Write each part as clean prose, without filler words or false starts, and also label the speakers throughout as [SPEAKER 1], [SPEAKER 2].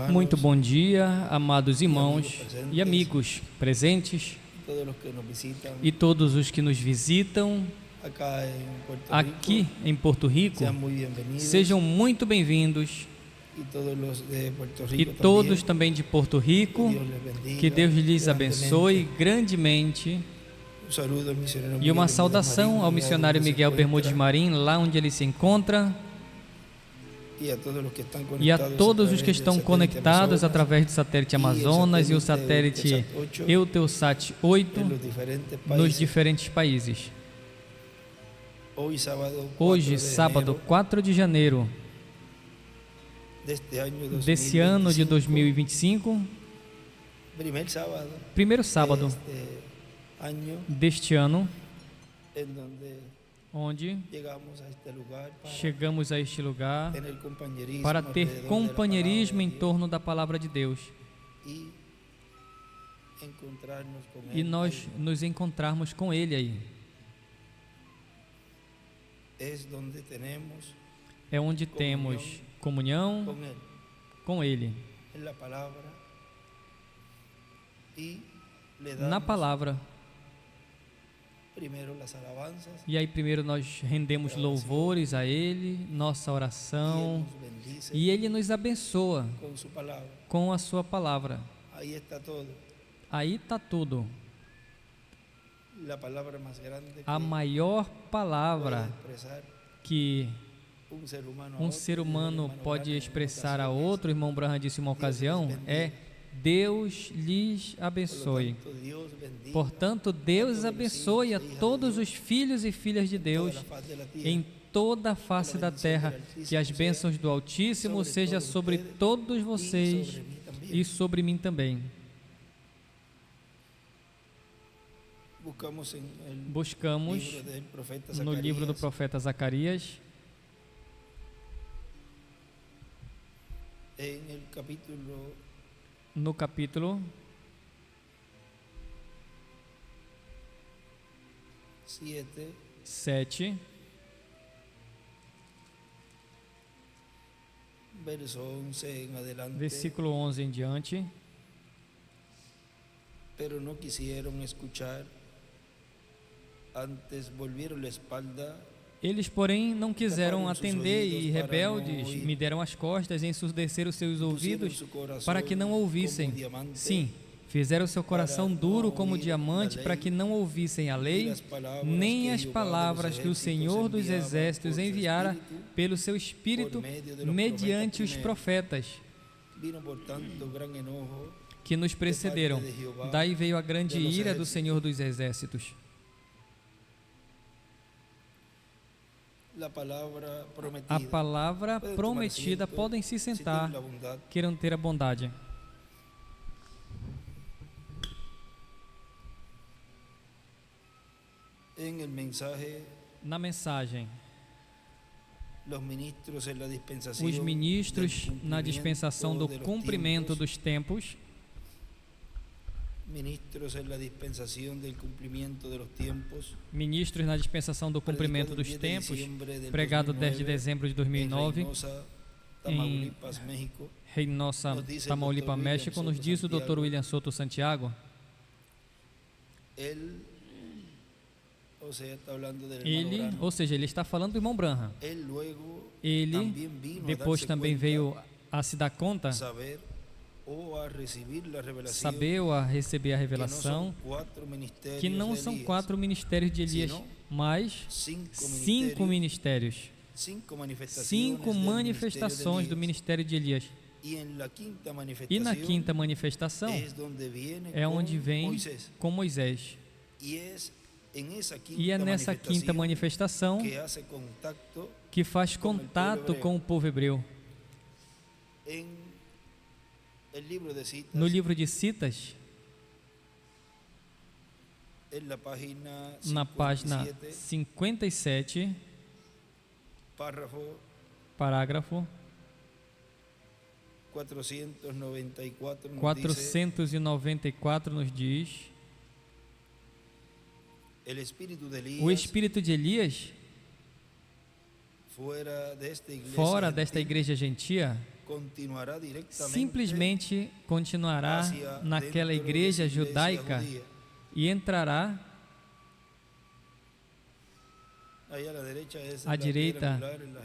[SPEAKER 1] Muito bom dia, amados irmãos e amigos presentes e todos os que nos visitam aqui em Porto Rico. Sejam muito bem-vindos. E todos também de Porto Rico, que Deus lhes abençoe grandemente. E uma saudação ao missionário Miguel Bermudes Marim, lá onde ele se encontra. E a todos os que estão conectados através do satélite Amazonas e o satélite Eutelsat 8 nos diferentes países. Hoje, sábado 4 de janeiro desse ano de 2025, primeiro sábado deste ano, onde chegamos a este lugar para ter companheirismo em torno da palavra de Deus e nós nos encontrarmos com Ele aí. É onde temos comunhão com Ele, na palavra. E aí primeiro nós rendemos louvores a Ele, nossa oração, e Ele nos abençoa com a sua palavra. Aí está tudo. A maior palavra que um ser humano pode expressar a outro, o irmão Branham disse em uma ocasião, é: Deus lhes abençoe. Portanto, Deus abençoe a todos os filhos e filhas de Deus em toda a face da terra, que as bênçãos do Altíssimo sejam sobre todos vocês e sobre mim também. Buscamos no livro do profeta Zacarias, no capítulo 7, versículo 11 em diante.
[SPEAKER 2] Pero no quisieron escuchar, antes volvieron la espalda.
[SPEAKER 1] Eles, porém, não quiseram atender e, rebeldes, me deram as costas e ensurdeceram seus ouvidos para que não ouvissem. Sim, fizeram seu coração duro como diamante para que não ouvissem a lei, nem as palavras que o Senhor dos Exércitos enviara pelo seu Espírito mediante os profetas que nos precederam. Daí veio a grande ira do Senhor dos Exércitos. A palavra prometida, podem se sentar, queiram ter a bondade. Na mensagem, os ministros na dispensação do cumprimento dos tempos, ministros na dispensação do cumprimento dos tempos, pregado 10 de dezembro de 2009 em Reynosa, Tamaulipas, México, nos diz o Dr. William Soto Santiago. Ele, ou seja, ele está falando do irmão Branham. Ele depois também veio a se dar conta, saber ou a receber a revelação, que não são 4 ministérios de Elias, mas 5 ministérios, 5 manifestações do ministério de Elias. E na quinta manifestação é onde vem com Moisés. E é nessa quinta manifestação que faz contato com o povo hebreu. No livro de Citas, na página 57, parágrafo 494 nos diz: o espírito de Elias, fora desta igreja gentia, simplesmente continuará naquela igreja judaica e entrará. À direita,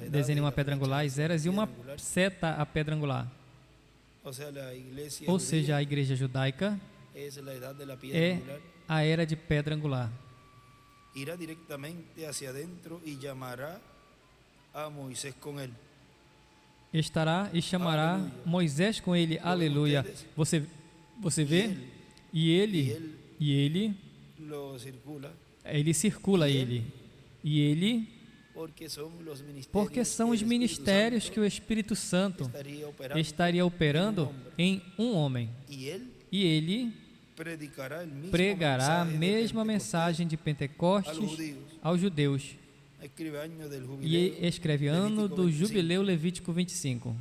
[SPEAKER 1] desenha uma pedra angular, as eras, e uma seta a pedra angular. Ou seja, a igreja judaica é a era de pedra angular.
[SPEAKER 2] Irá diretamente hacia dentro e chamará a Moisés com ele.
[SPEAKER 1] Estará e chamará Moisés com ele. Aleluia. Você vê? E ele circula ele. E ele, porque são os ministérios que o Espírito Santo estaria operando em um homem. E ele pregará a mesma mensagem de Pentecostes aos judeus. E escreve ano do jubileu Levítico 25,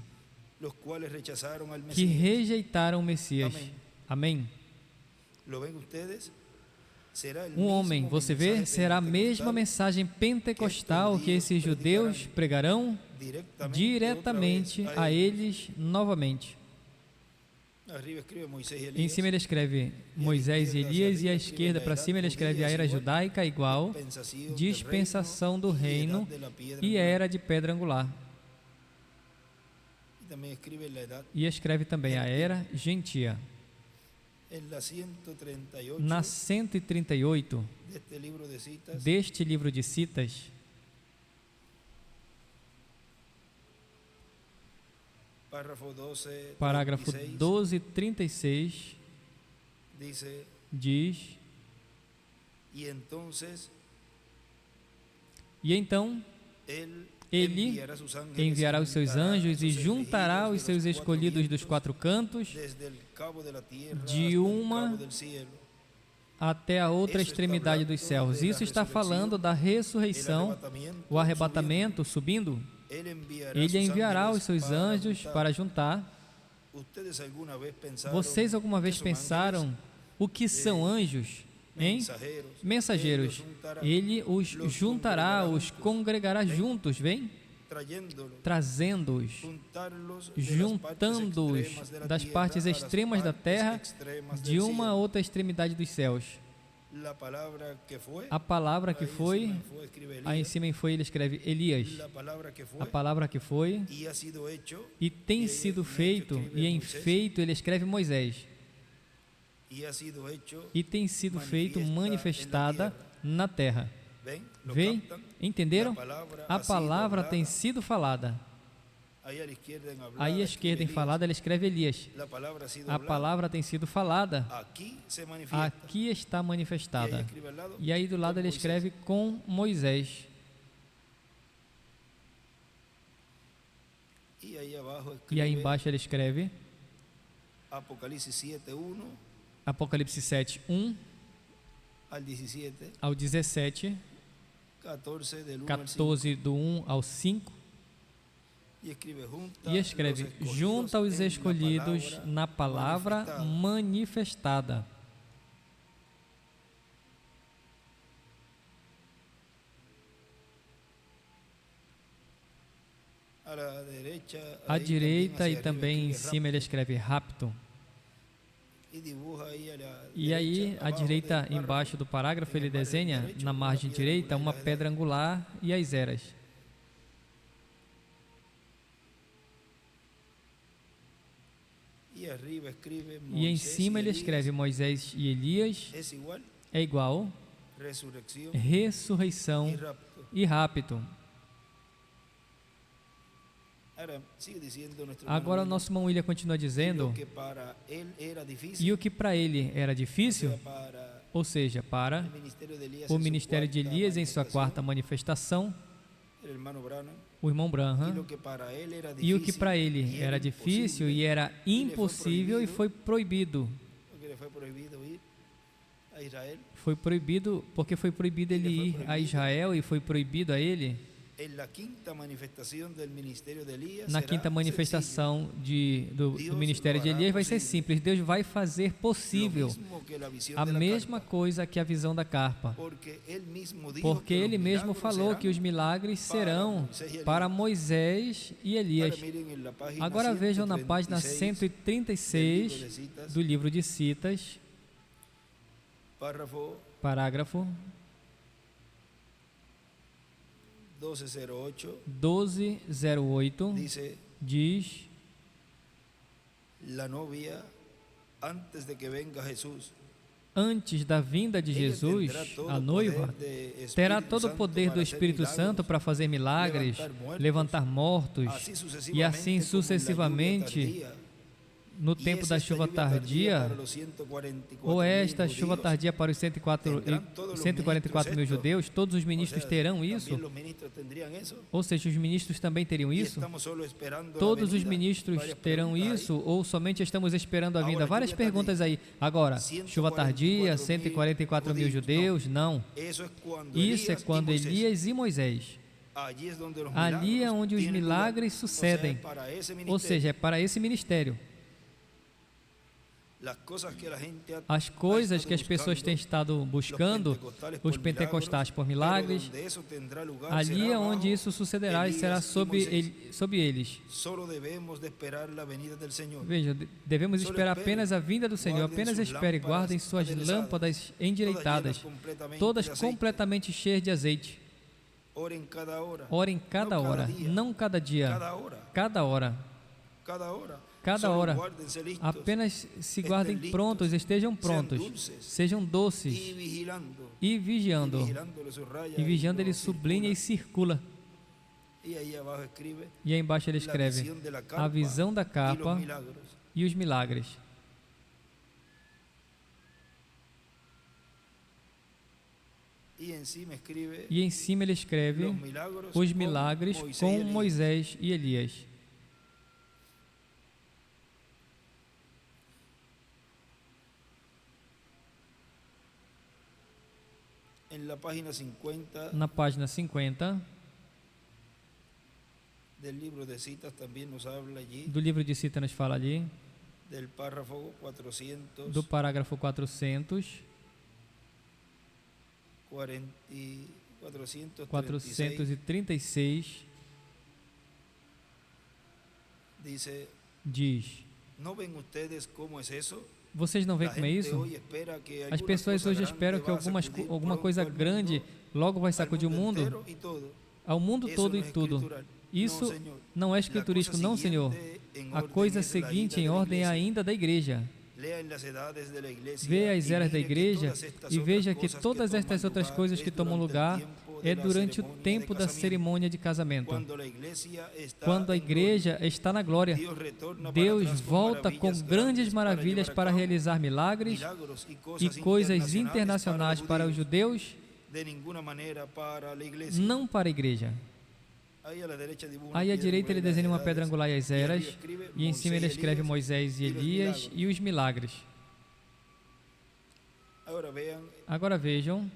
[SPEAKER 1] que rejeitaram o Messias. Amém. Um homem, você vê, será a mesma mensagem pentecostal que esses judeus pregarão diretamente a eles novamente. Em cima ele escreve Moisés e Elias, e à esquerda para cima ele escreve a era judaica igual, dispensação do reino e a era de pedra angular. E escreve também a era gentia. Na 138 deste livro de citas, parágrafo 12:36 diz: E então ele enviará os seus anjos e juntará os seus escolhidos dos quatro cantos, de uma até a outra extremidade dos céus. Isso está falando da ressurreição, o arrebatamento subindo. Ele enviará os seus anjos para juntar. Vocês alguma vez pensaram o que são anjos? Hein? Mensageiros. Ele os juntará, os congregará juntos, vem? Trazendo-os, juntando-os das partes extremas da terra, de uma a outra extremidade dos céus. A palavra que foi, aí em cima foi, ele escreve Elias. A palavra que foi, e tem sido feito, e em feito ele escreve Moisés. E tem sido feito, manifestada na terra. Vem? Entenderam? A palavra tem sido falada. Aí à esquerda em falada ele escreve Elias. A palavra tem sido falada. Aqui está manifestada. E aí do lado ele escreve com Moisés. E aí embaixo ele escreve Apocalipse 7:1 ao 17, 14 do 1 ao 5, e escreve junta os escolhidos na palavra manifestada. À direita e também em cima ele escreve rapto. E aí, à direita, embaixo do parágrafo, ele desenha, na margem direita, uma pedra angular e as eras. E em cima ele escreve Moisés e Elias, é igual, ressurreição e rapto. Agora o nosso irmão William continua dizendo, e o que para ele era difícil, ou seja, para o ministério de Elias em sua quarta manifestação, o irmão Branham, e o que para ele era difícil e era impossível e foi proibido. Foi proibido, porque foi proibido ele ir a Israel e foi proibido a ele. Na quinta manifestação do ministério de Elias vai ser simples. Deus vai fazer possível a mesma coisa que a visão da carpa. Porque Ele mesmo falou que os milagres serão para Moisés e Elias. Agora vejam na página 136 do livro de Citas, parágrafo 1208, diz: antes da vinda de Jesus, a noiva terá todo o poder do Espírito Santo para fazer milagres, levantar mortos, e assim sucessivamente. No tempo da chuva tardia, ou esta chuva tardia para os 144 mil judeus, todos os ministros terão isso? Ou seja, os ministros também teriam isso? Todos os ministros terão isso? Ou somente estamos esperando a vinda? Várias perguntas aí. Agora, chuva tardia, 144 mil judeus? Não. Isso é quando Elias e Moisés. Ali é onde os milagres sucedem. Ou seja, é para esse ministério. As coisas que as pessoas têm estado buscando, os pentecostais por milagres, ali é onde isso sucederá e será sobre eles. Veja, devemos esperar apenas a vinda do Senhor. Apenas espere, guardem suas lâmpadas endireitadas, todas completamente cheias de azeite. Orem cada hora, não cada dia, cada hora. Cada hora, apenas se guardem prontos, estejam prontos, sejam doces e vigiando. E vigiando ele sublinha e circula. E aí embaixo ele escreve a visão da capa e os milagres. E em cima ele escreve os milagres com Moisés e Elias. Na página 50 do livro de Citas nos fala ali do parágrafo 436 diz: vocês não veem como é isso? As pessoas hoje esperam que alguma coisa grande logo vai sacudir o mundo, ao mundo todo e tudo. Isso não é escriturístico, não, Senhor. A coisa seguinte em ordem é ainda da igreja. Veja as eras da igreja e veja que todas estas outras coisas que tomam lugar é durante o tempo da cerimônia de casamento. Quando a igreja está na glória, Deus volta com grandes maravilhas para realizar milagres e coisas internacionais para os judeus, não para a igreja. Aí à direita ele desenha uma pedra angular e as eras, e em cima ele escreve Moisés e Elias e os milagres. Agora vejam,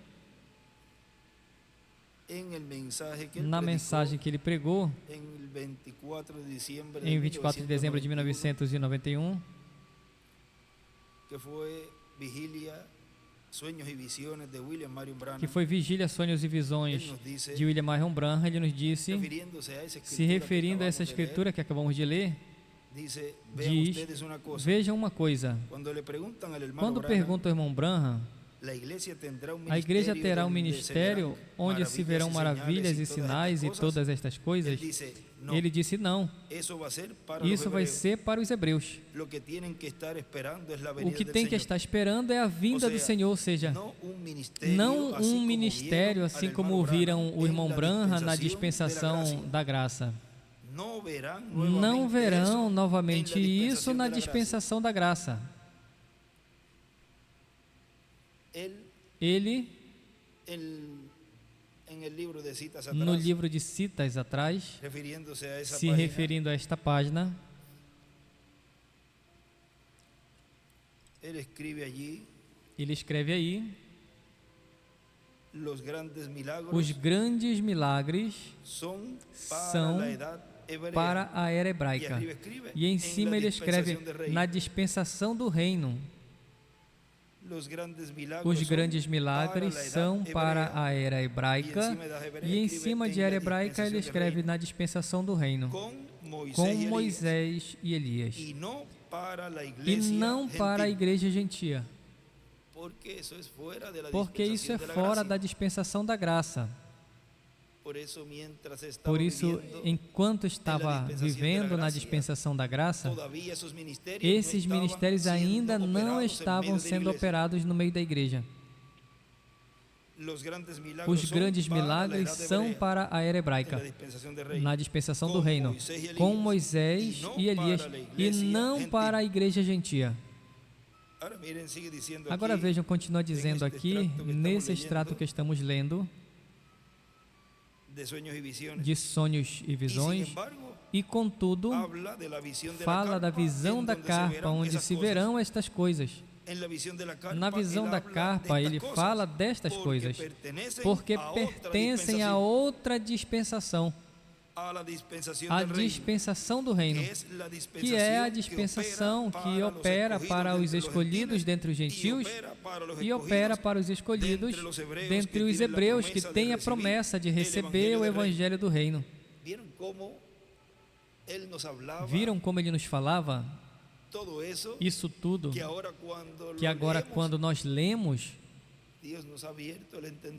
[SPEAKER 1] na mensagem que ele pregou em 24 de dezembro de 1991, que foi Vigília, Sonhos e Visões de William Marion Branham, ele nos disse, se referindo a essa escritura que acabamos de ler, diz: vejam uma coisa, quando perguntam ao irmão Branham, a igreja terá um ministério onde se verão maravilhas e sinais e todas estas coisas? Ele disse não. Isso vai ser para os hebreus. O que tem que estar esperando é a vinda do Senhor, ou seja, não um ministério assim como viram o irmão Branham na dispensação da graça. Não verão novamente isso na dispensação da graça. Ele, no livro de Citas atrás, se referindo a esta página, ele escreve aí Os grandes milagres são para a era hebraica. E em cima ele escreve na dispensação do reino. Os grandes milagres são para a era hebraica. E em cima de era hebraica ele escreve na dispensação do reino, com Moisés e Elias. E não para a igreja gentia. Porque isso é fora da dispensação da graça. Por isso, enquanto estava vivendo na dispensação da graça, esses ministérios ainda não estavam sendo operados no meio da igreja. Os grandes milagres são para a era hebraica, na dispensação do reino, com Moisés e Elias, e não para a igreja gentia. Agora vejam, continua dizendo aqui, nesse extrato que estamos lendo, de sonhos e visões, e contudo, fala da visão da carpa, onde se verão estas coisas. Na visão da carpa, ele fala destas coisas, porque pertencem a outra dispensação, a dispensação do reino, que é a dispensação que opera para os escolhidos dentre os gentios e opera para os escolhidos dentre os hebreus, que têm a promessa de receber o evangelho do reino. Viram como ele nos falava? Isso tudo, que agora quando nós lemos,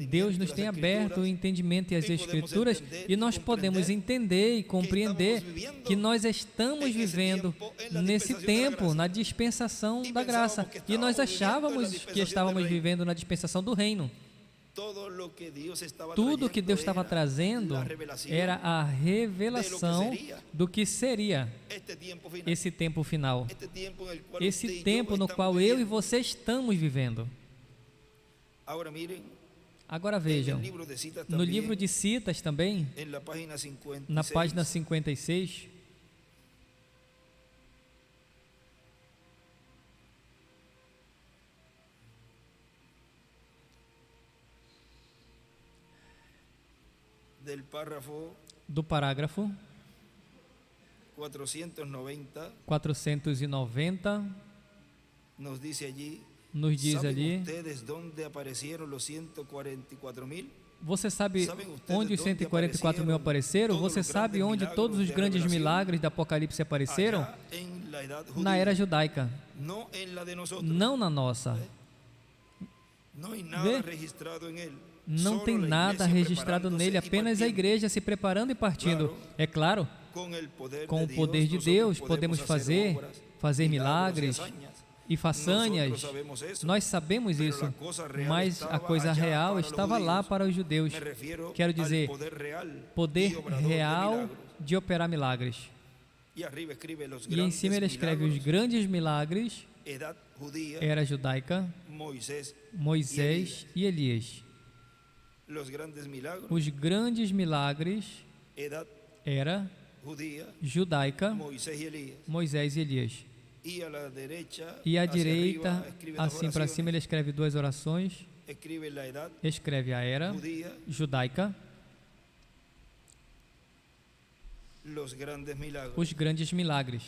[SPEAKER 1] Deus nos tem aberto o entendimento e as Escrituras, e nós podemos entender e compreender que nós estamos vivendo nesse tempo, na dispensação da graça, e nós achávamos que estávamos vivendo na dispensação do reino. Tudo que Deus estava trazendo era a revelação do que seria esse tempo final, esse tempo no qual eu e você estamos vivendo. Agora vejam, no livro de Citas também, na página 56, do parágrafo 490, nos diz ali: você sabe onde os 144 mil apareceram? Você sabe onde todos os grandes milagres da Apocalipse apareceram? Na era judaica, não na nossa. Vê? Não tem nada registrado nele, apenas a igreja se preparando e partindo. É claro, com o poder de Deus podemos fazer milagres e façanhas. Nós sabemos isso, mas a coisa real estava lá para os judeus. Quero dizer, poder real de operar milagres. E em cima ele escreve os grandes milagres, era judaica, Moisés e Elias. Os grandes milagres, era judaica, Moisés e Elias. E à direita, assim para cima, ele escreve duas orações. Escreve a era judaica, os grandes milagres.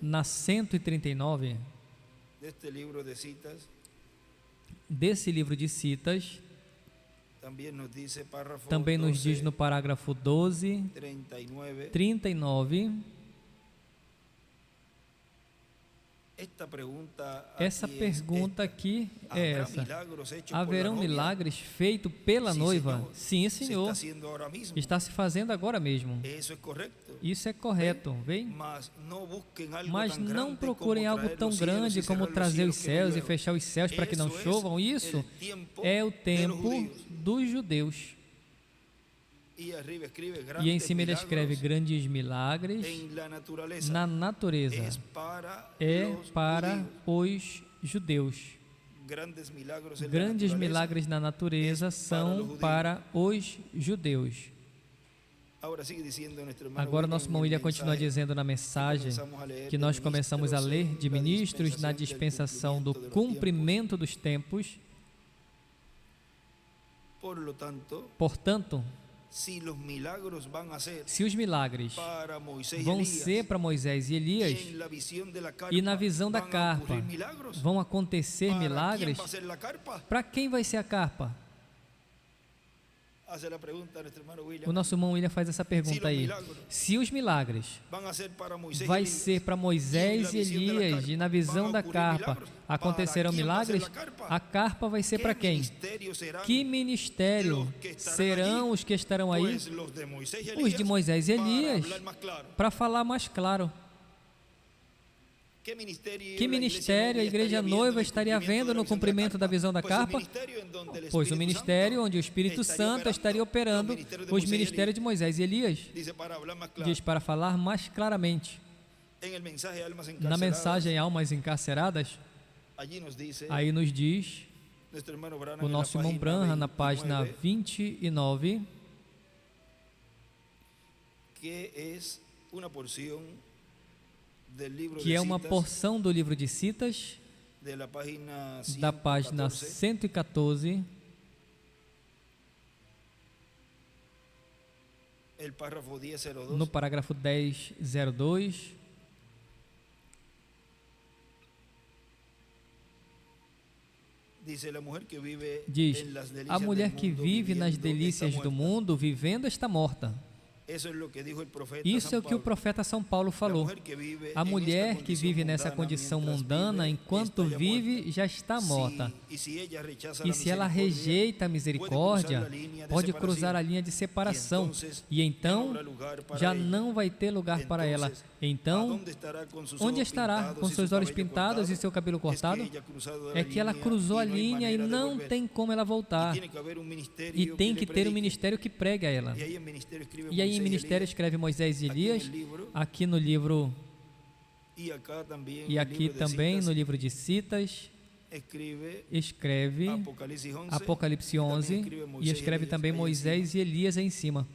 [SPEAKER 1] Na 139 desse livro de Citas, também nos diz no parágrafo 12, 39, essa pergunta aqui é essa: haverão milagres feitos pela noiva? Sim, Senhor, está se fazendo agora mesmo. Isso é correto, vem? Mas não procurem algo tão grande como trazer os céus e fechar os céus para que não chovam. Isso é o tempo dos judeus. E em cima ele escreve grandes milagres na natureza. É para os judeus. Grandes milagres na natureza são para os judeus. Agora nosso irmão William continua dizendo na mensagem que nós começamos a ler de ministros na dispensação do cumprimento dos tempos. Portanto, se os milagres vão ser para Moisés e Elias, e na visão da carpa vão acontecer milagres, para quem vai ser a carpa? O nosso irmão William faz essa pergunta aí. Se os milagres vai ser para Moisés e Elias, e na visão da carpa acontecerão milagres, a carpa vai ser para quem? Que ministério serão os que estarão aí? Os de Moisés e Elias, para falar mais claro. Que ministério a igreja noiva estaria vendo no cumprimento da visão da carpa? Pois o ministério onde o Espírito Santo estaria operando os ministérios de Moisés e Elias. Diz para falar mais claramente. Na mensagem Almas Encarceradas, aí nos diz o nosso irmão Branham na página 29, que é uma porção do livro de Citas, da página 114, no parágrafo 1002, diz: a mulher que vive nas delícias do mundo, vivendo, está morta. Isso é o que o profeta São Paulo falou. A mulher que vive nessa condição mundana, enquanto vive, já está morta. E se ela rejeita a misericórdia, pode cruzar a linha de separação. E então, já não vai ter lugar para ela. Então, onde estará com seus olhos pintados e seu cabelo cortado? É que ela cruzou a linha e não tem como ela voltar. E tem que ter um ministério que pregue a ela. E aí em ministério escreve Moisés e Elias, aqui no livro, e aqui também no livro de Citas, escreve Apocalipse 11, e escreve também Moisés e Elias aí em cima.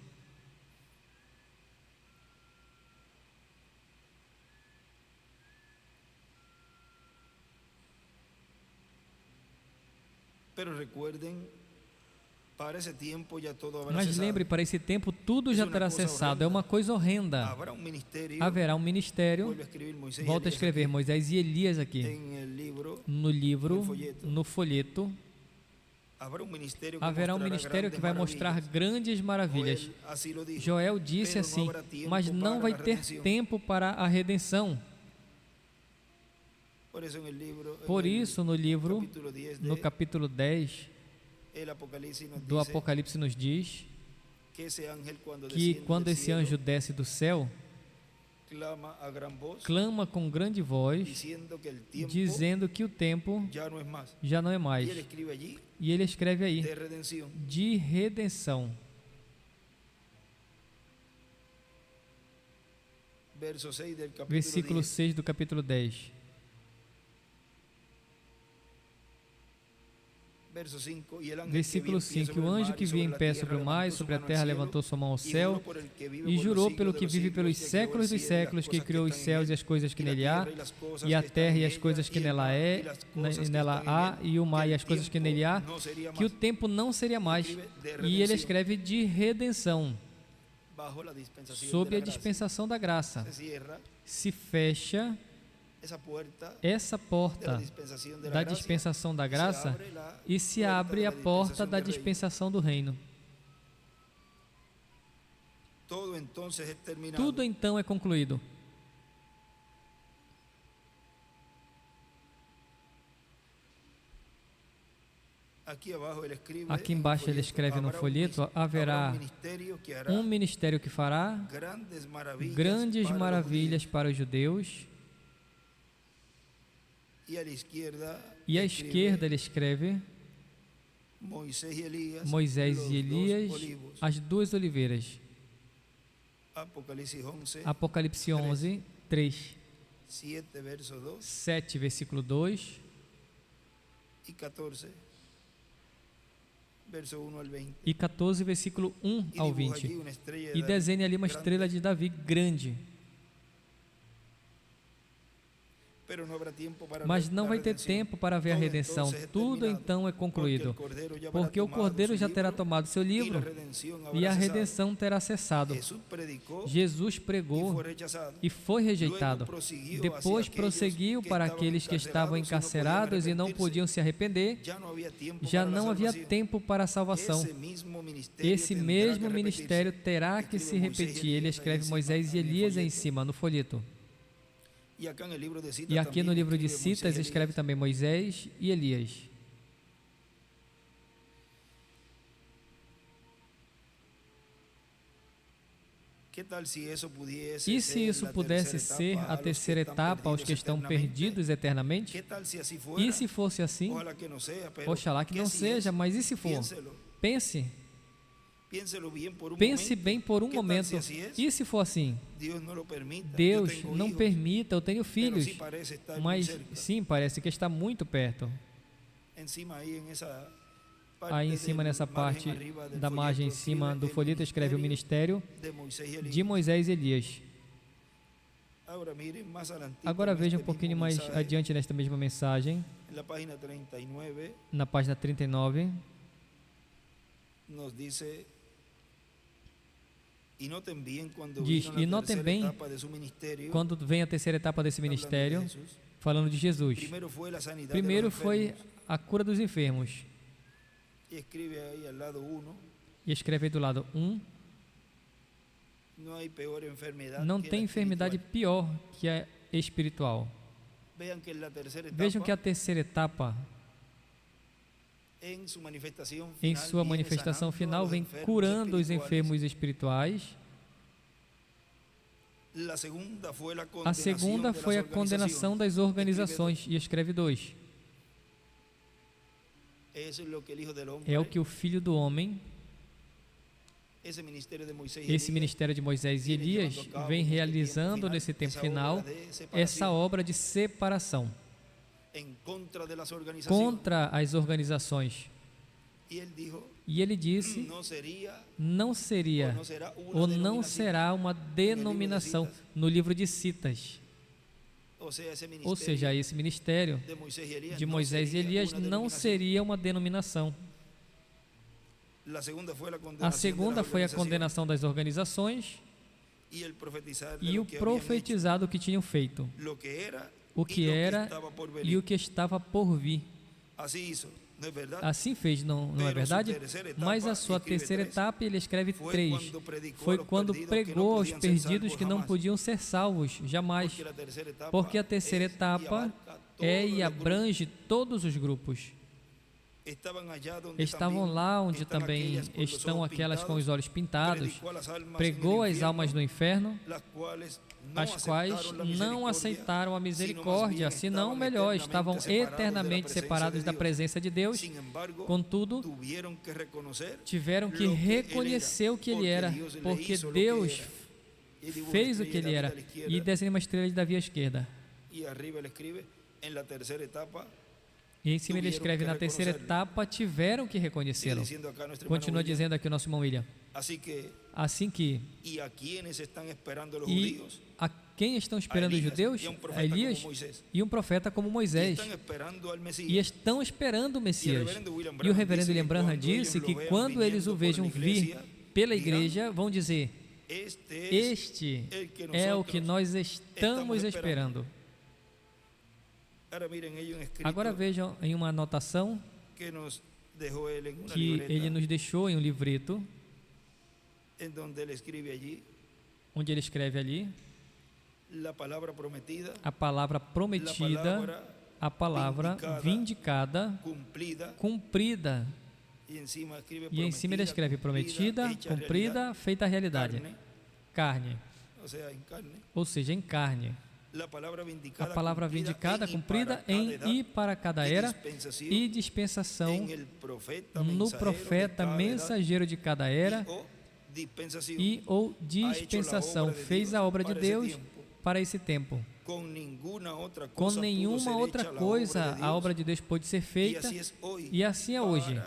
[SPEAKER 1] Mas lembre, para esse tempo tudo já terá cessado. É uma coisa horrenda. Haverá um ministério, volta a escrever Moisés e Elias aqui, no livro, no folheto. Haverá um ministério que vai mostrar grandes maravilhas. Joel disse assim: mas não vai ter tempo para a redenção. Por isso, no livro, no capítulo 10 do Apocalipse, nos diz que quando esse anjo desce do céu, clama com grande voz, dizendo que o tempo já não é mais. E ele escreve aí, de redenção. Versículo 6 do capítulo 10. Versículo 5: o anjo que via em pé sobre o mar e sobre a terra levantou sua mão ao céu e jurou pelo que vive pelos séculos dos séculos, que criou os céus e as coisas que nele há, e a terra e as coisas que nela há, e o mar e as coisas que nele há, que o tempo não seria mais. E ele escreve de redenção, sob a dispensação da graça. Se fecha essa porta da dispensação da graça e se abre a porta da dispensação do reino. Tudo então é concluído. Aqui embaixo ele escreve no folheto: haverá um ministério que fará grandes maravilhas para os judeus. E à esquerda ele escreve Moisés e Elias, as duas oliveiras. Apocalipse 11, 3. 7, versículo 2. e 14, versículo 1 ao 20. E desenhe ali uma estrela de Davi grande. Mas não vai ter tempo para ver a redenção. Tudo então é concluído, porque o Cordeiro já terá tomado seu livro e a redenção terá cessado. Jesus pregou e foi rejeitado. Depois prosseguiu para aqueles que estavam encarcerados e não podiam se arrepender. Já não havia tempo para a salvação. Esse mesmo ministério terá que se repetir. Ele escreve Moisés e Elias em cima, no folheto. E aqui no livro de Citas escreve também Moisés e Elias. E se isso pudesse ser a terceira etapa aos que estão perdidos eternamente? E se fosse assim? Oxalá que não seja, mas e se for? Pense bem por um momento. E se for assim? Deus não permita, eu tenho filhos, mas sim, parece que está muito perto. Aí em cima, nessa parte da margem em cima do folheto, escreve o ministério de Moisés e Elias. Agora veja um pouquinho mais adiante nesta mesma mensagem, na página 39, diz, e notem bem quando vem a terceira etapa desse ministério, falando de Jesus. Primeiro foi a cura dos enfermos. E escreve aí do lado 1. Não tem enfermidade pior que a espiritual. Vejam que a terceira etapa, em sua manifestação final, vem curando os enfermos espirituais. A segunda foi a condenação das organizações, e escreve 2. É o que o Filho do Homem, esse ministério de Moisés e Elias, vem realizando nesse tempo final, essa obra de separação contra as organizações. E ele disse, não seria ou não será uma denominação no livro de Citas. Ou seja, esse ministério de Moisés e Elias não seria uma denominação. A segunda foi a condenação das organizações e o profetizado que tinham feito, o que era e o que estava por vir. Assim fez, não é verdade? Mas a sua terceira etapa, ele escreve 3. Foi quando pregou aos perdidos que não podiam ser salvos, jamais. Porque a terceira etapa é e abrange todos os grupos. Estavam lá onde também estão aquelas com os olhos pintados. Pregou as almas no inferno, as quais não aceitaram a misericórdia, senão melhor, estavam eternamente separados da presença de Deus. Contudo, tiveram que reconhecer o que ele era, porque Deus fez o que ele era. E desenha uma estrela de Davi à esquerda. E em cima ele escreve, na terceira etapa, tiveram que reconhecê-lo. Continua dizendo aqui o nosso irmão William. Assim que, e a quem estão esperando os judeus? A Elias e um profeta como Moisés. E estão esperando o Messias. E o reverendo William Branham disse que quando eles o vejam vir pela igreja, vão dizer, este é o que nós estamos esperando. Agora vejam em uma anotação que ele nos deixou em um livreto, onde ele escreve ali a palavra prometida, a palavra vindicada, cumprida. E em cima ele escreve prometida, cumprida, feita a realidade. Carne. Ou seja, em carne. A palavra vindicada, cumprida em e para cada era, e dispensação no profeta mensageiro de cada era, e ou dispensação fez a obra de Deus para esse tempo. Com nenhuma outra coisa a obra de Deus pôde ser feita, e assim é hoje.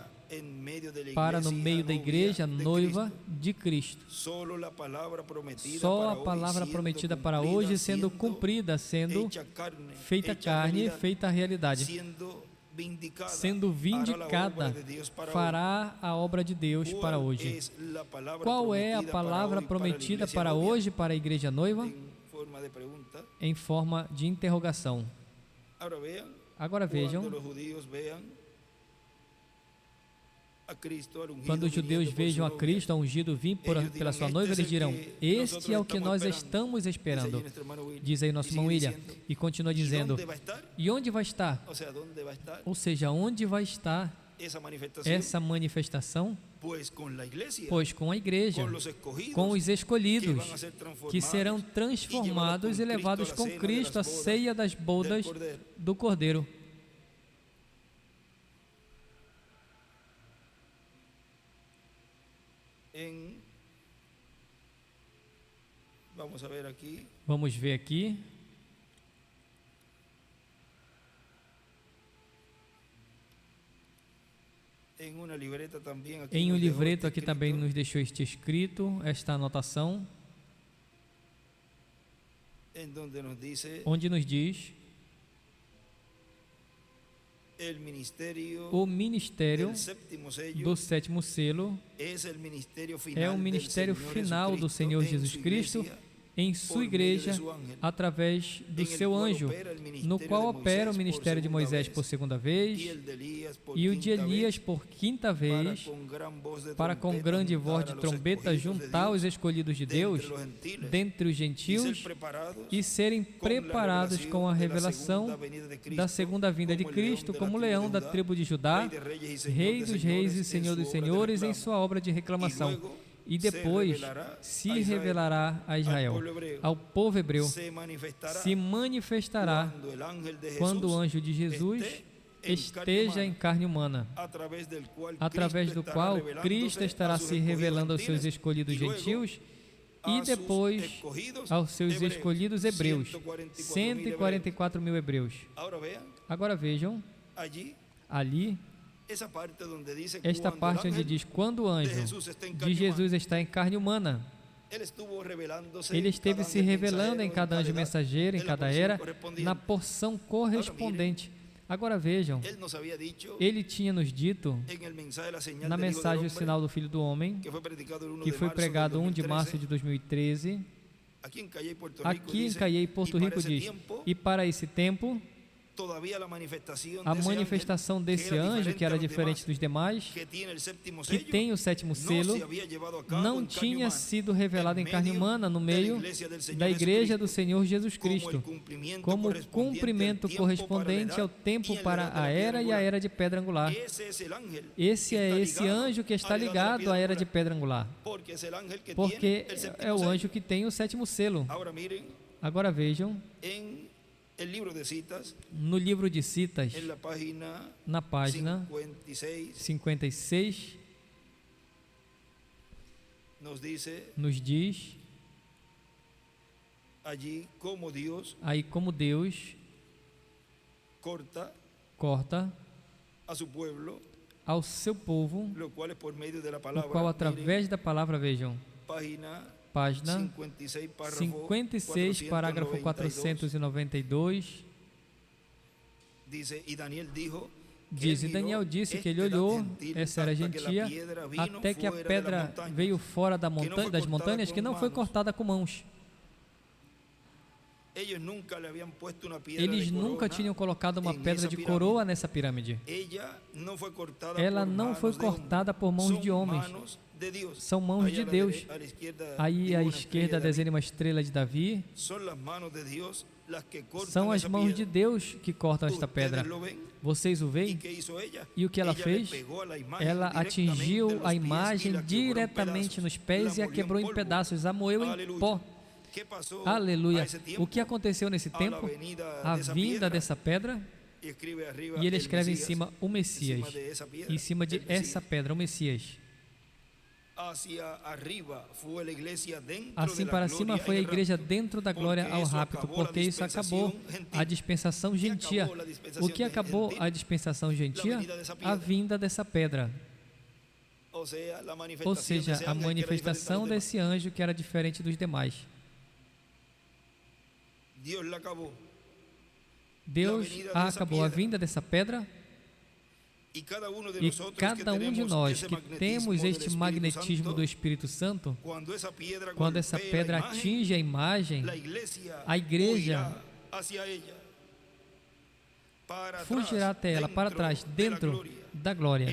[SPEAKER 1] para no meio da igreja noiva de Cristo. Só a palavra prometida para hoje sendo cumprida, sendo feita carne, feita realidade, sendo vindicada, fará a obra de Deus para hoje. Qual é a palavra prometida para hoje para a igreja noiva? Em forma de interrogação. Agora vejam, quando os judeus vejam a Cristo, a ungido, vir pela sua noiva, eles dirão: este é o que nós estamos esperando. Diz aí nosso irmão William. E continua dizendo: e onde vai estar? Ou seja, onde vai estar essa manifestação? Pois com a igreja, com os escolhidos, que serão transformados e levados com Cristo à ceia das bodas do Cordeiro. Vamos ver aqui. Em um livreto aqui também nos deixou este escrito, esta anotação, onde nos diz: o ministério do sétimo selo é o ministério final do Senhor Jesus Cristo em sua igreja, através do seu anjo, no qual opera o ministério de Moisés por segunda vez e o de Elias por quinta vez, para com grande voz de trombeta juntar os escolhidos de Deus dentre os gentios e serem preparados com a revelação da segunda vinda de Cristo, como leão da tribo de Judá, Rei dos reis e Senhor dos senhores, em sua obra de reclamação. E depois se revelará a Israel, ao povo hebreu, se manifestará quando o anjo de Jesus esteja em carne humana, através do qual Cristo estará se revelando aos seus escolhidos gentios e depois aos seus escolhidos hebreus, 144 mil hebreus. Agora vejam, ali, esta parte onde diz: quando o anjo de Jesus está em carne humana, ele esteve se revelando em cada anjo mensageiro, em cada era, na porção correspondente. Agora vejam, ele tinha nos dito, na mensagem O Sinal do Filho do Homem, que foi pregado 1 de março de 2013, aqui em Caiei, Porto Rico, diz: e para esse tempo, a manifestação desse anjo, que era diferente dos demais, que tem o sétimo selo, não tinha sido revelado em carne humana no meio da igreja do Senhor Jesus Cristo, como cumprimento correspondente ao tempo para a era e a era de pedra angular. Esse é esse anjo que está ligado à era de pedra angular, porque é o anjo que tem o sétimo selo. Agora vejam, no livro de Citas, na página 56, nos diz aí como Deus corta ao seu povo, o qual através da palavra, vejam, página 56, parágrafo 492, diz: e Daniel disse que ele olhou, essa era a gentia, até que a pedra veio fora das montanhas, que não foi cortada com mãos. Eles nunca tinham colocado uma pedra de coroa nessa pirâmide. Ela não foi cortada por mãos de homens. São mãos de Deus. Aí à esquerda desenha uma estrela de Davi. São as mãos de Deus que cortam esta pedra. Vocês o veem? E o que ela fez? Ela atingiu a imagem diretamente nos pés e a quebrou em pedaços, a moeu em pó. Aleluia! O que aconteceu nesse tempo? A vinda dessa pedra. E ele escreve em cima o Messias. Em cima de essa pedra, o Messias. Assim para cima foi a igreja dentro da glória ao rapto, porque isso acabou a dispensação gentia. O que acabou a dispensação gentia? A vinda dessa pedra. Ou seja, a manifestação desse anjo que era diferente dos demais. Deus acabou a vinda dessa pedra, e cada um de nós que temos este magnetismo do Espírito Santo, quando essa pedra atinge a imagem, a igreja fugirá até ela, para trás, dentro da glória.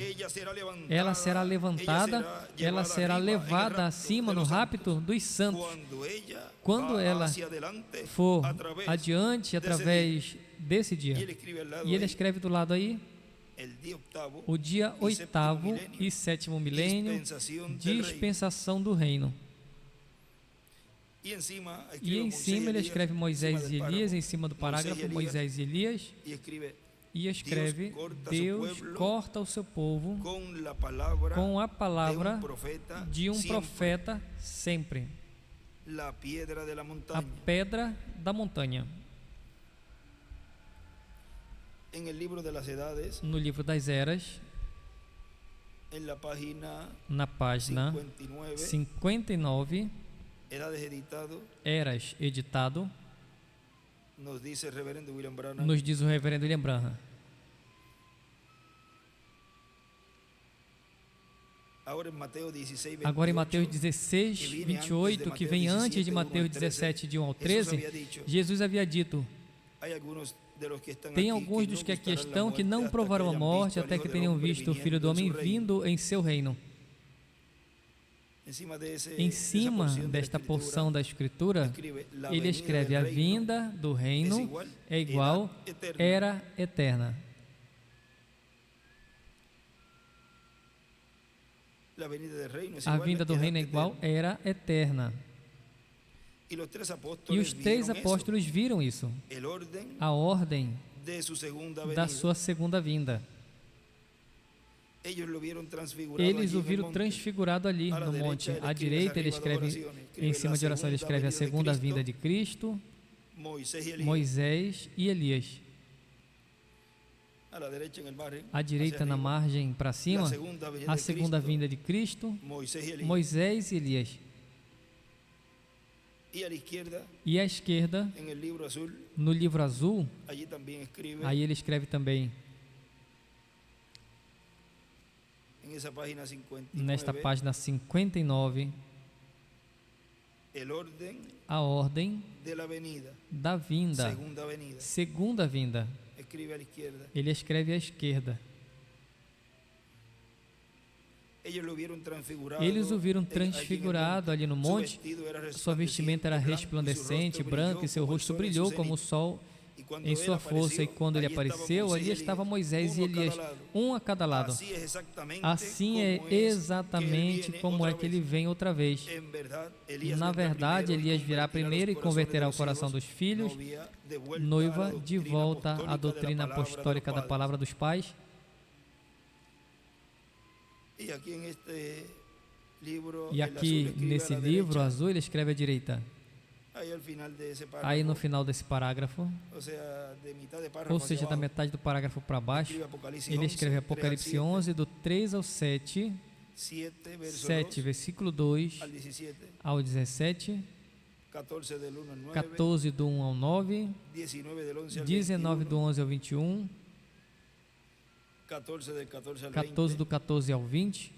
[SPEAKER 1] Ela será levantada, ela será levada acima no rapto dos santos. Quando ela for adiante através desse dia. E ele escreve do lado aí, o dia 8º e 7º milênio, dispensação do reino. E em cima ele escreve Moisés e Elias, em cima do parágrafo Moisés e Elias, e escreve: Deus corta o seu povo com a palavra de um profeta sempre. A pedra da montanha. No livro das Eras, na página 59, Eras editado, nos diz o reverendo William Branham. Agora em Mateus 16, 28, que vem antes de Mateus 17, de 1 ao 13, Jesus havia dito: tem alguns dos que aqui estão que não provarão a morte até que tenham visto o Filho do Homem vindo em seu reino. Em cima desta porção da Escritura, ele escreve: a vinda do reino é igual era eterna. A vinda do reino é igual era eterna. E os 3 apóstolos viram isso, a ordem da sua segunda vinda. Eles o viram transfigurado ali no monte. À direita ele escreve, em cima de oração ele escreve a segunda vinda de Cristo, Moisés e Elias. À direita, na margem para cima, a segunda vinda de Cristo, Moisés e Elias. E à esquerda, no livro azul, aí ele escreve também, nesta página 59, a ordem da vinda, segunda vinda. Ele escreve à esquerda. Eles o viram transfigurado ali no monte. Sua vestimenta era resplandecente, branca, e seu rosto brilhou como o sol em sua força. E quando ele apareceu, ali estava Moisés e Elias, um a cada lado. Assim é exatamente como é que ele vem outra vez. Na verdade, Elias virá primeiro e converterá o coração dos filhos, noiva, de volta à doutrina apostólica da palavra dos pais. E aqui nesse livro azul ele escreve à direita. Aí no final desse parágrafo, ou seja, da metade do parágrafo para baixo, ele escreve Apocalipse 11, do 3 ao 7, 7, versículo 2 ao 17, 14 do 1 ao 9, 19 do 11 ao 21, 14 do 14 ao 20,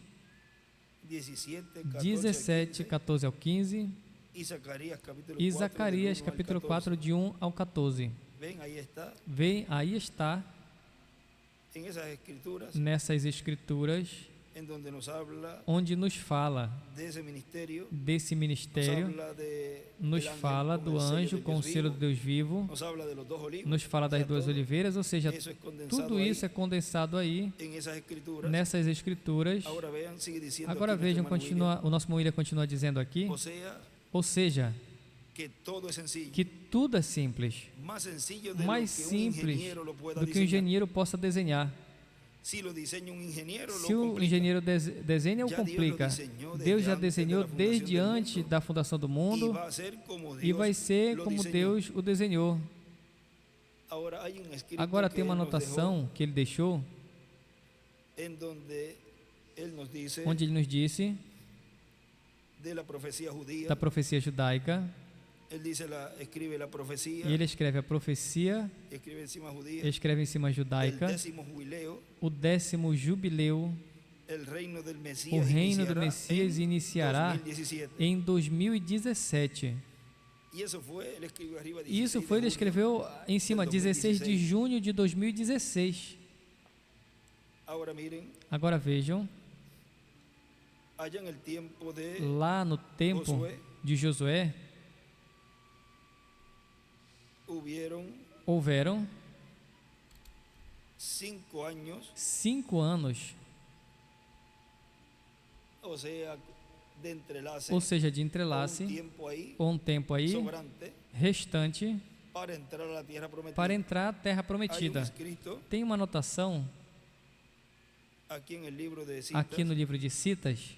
[SPEAKER 1] 17, 14 ao 15, e Zacarias capítulo 4, de 1 ao 14. Vem, aí está, nessas escrituras, onde nos fala desse ministério, nos fala do anjo com o selo do Deus vivo, nos fala das 2 oliveiras, ou seja, tudo isso é condensado aí nessas escrituras. Agora vejam, o nosso Moília continua dizendo aqui, ou seja, que tudo é simples, mais simples do que um engenheiro possa desenhar. Se o engenheiro desenha ou complica, Deus já desenhou desde antes da fundação do mundo e vai ser como Deus o desenhou. Agora tem uma anotação que ele deixou, onde ele nos disse da profecia judaica. E ele escreve a profecia, escreve em cima a judaica, o 10º jubileu, o reino do Messias iniciará em 2017. Isso foi, ele escreveu em cima, 16 de junho de 2016. Agora vejam, lá no tempo de Josué, houveram 5 anos, ou seja, de entrelace, ou um tempo aí restante para entrar à terra prometida. Tem uma anotação aqui no livro de Citas,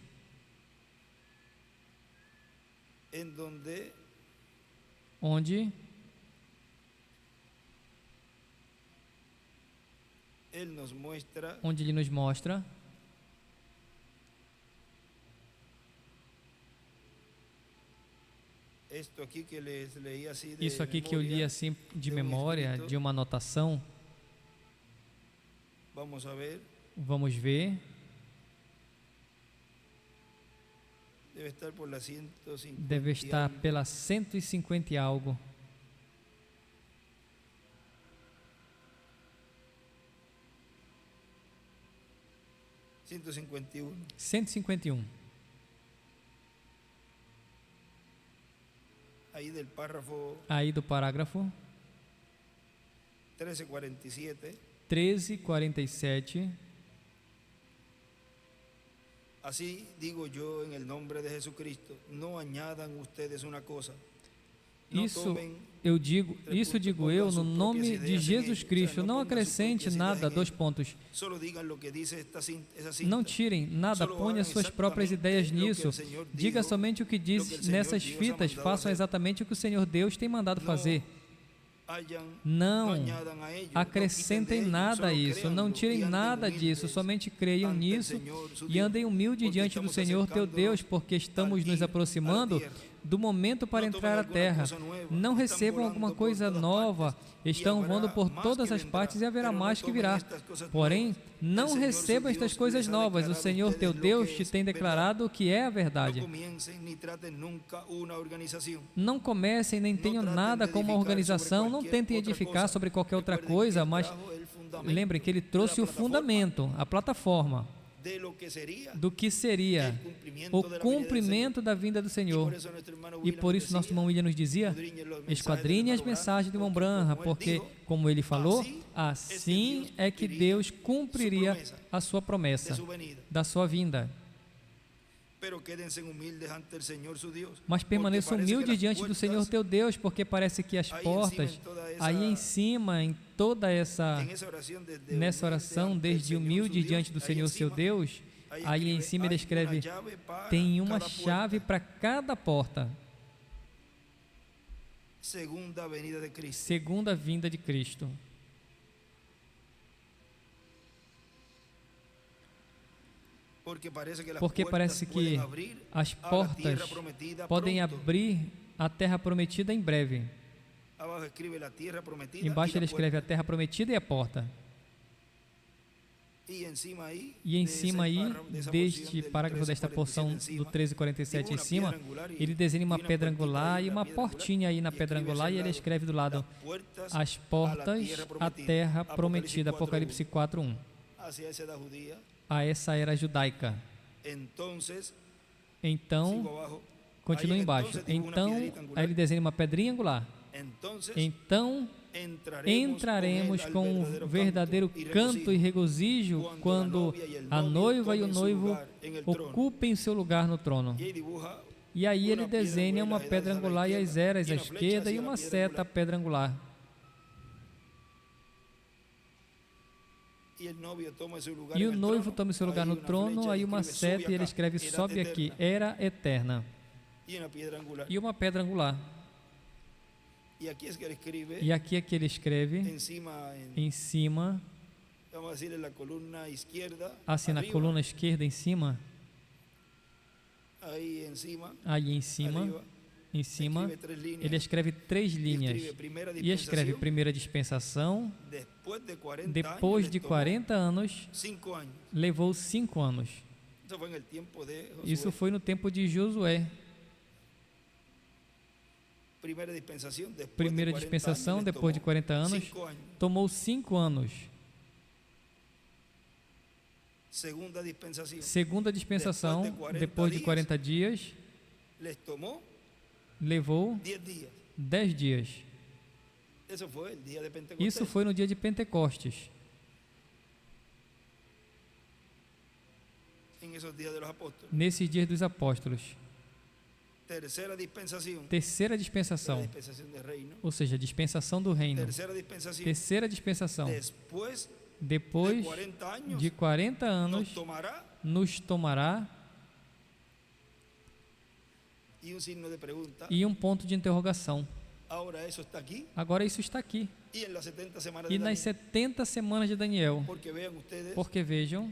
[SPEAKER 1] onde ele nos mostra isso aqui que eu li assim de memória, de uma anotação. Vamos ver. Deve estar pela 150 e algo. 151. Aí do parágrafo 13:47.
[SPEAKER 2] Así digo yo en el nombre de Jesucristo, no añadan ustedes una cosa.
[SPEAKER 1] Isso digo eu no nome de Jesus Cristo, não acrescente nada, 2 pontos. Não tirem nada, ponha suas próprias ideias nisso. Diga somente o que diz nessas fitas, façam exatamente o que o Senhor Deus tem mandado fazer. Não acrescentem nada a isso, não tirem nada disso, somente creiam nisso e andem humilde diante do Senhor teu Deus, porque estamos nos aproximando do momento para entrar à terra. Não recebam alguma coisa nova, estão voando por todas as partes e haverá mais que virá. Porém, não recebam estas coisas novas, o Senhor teu Deus te tem declarado que é a verdade. Não comecem nem tenham nada com uma organização, não tentem edificar sobre qualquer outra coisa, mas lembrem que ele trouxe o fundamento, a plataforma do que seria o cumprimento da vinda do Senhor. E por isso nosso irmão William nos dizia, esquadrinhe as mensagens do irmão Branham, porque, como ele falou, assim é que Deus cumpriria a sua promessa da sua vinda. Mas permaneçam humildes diante do Senhor teu Deus, porque parece que as portas, aí em cima, em toda nessa oração, desde humilde diante do Senhor seu Deus, aí em cima ele escreve, tem uma chave para cada porta. Segunda vinda de Cristo. Porque parece que as portas podem abrir a terra prometida em breve. Embaixo ele escreve a terra prometida e a porta. E em cima aí, deste parágrafo desta porção do 13:47 em cima, ele desenha uma pedra angular e uma portinha aí na pedra angular e ele escreve do lado, as portas à terra prometida, Apocalipse 4:1. A essa era judaica. Então, continua embaixo. Então, aí ele desenha uma pedrinha angular. Então, entraremos com um verdadeiro canto e regozijo quando a noiva e o noivo ocupem seu lugar no trono. E aí ele desenha uma pedra angular e as eras à esquerda e uma seta à pedra angular. E o noivo toma seu lugar no trono, aí uma seta e ele escreve, sobe aqui, era eterna. E uma pedra angular. E aqui é que ele escreve, em cima, assim na coluna esquerda em cima,
[SPEAKER 2] aí em cima,
[SPEAKER 1] ele escreve 3 linhas e escreve primeira dispensação, depois de 40 anos, levou 5 anos. Isso foi no tempo de Josué. Primeira dispensação, depois de 40 anos, tomou 5 anos. Segunda dispensação, depois de 40 dias, levou 10 dias. Isso foi no dia de Pentecostes. Nesses dias dos apóstolos. Terceira dispensação, ou seja, dispensação do reino. Terceira dispensação, depois de 40 anos, nos tomará. E um ponto de interrogação. Agora isso está aqui. E nas 70 semanas de Daniel. Porque vejam,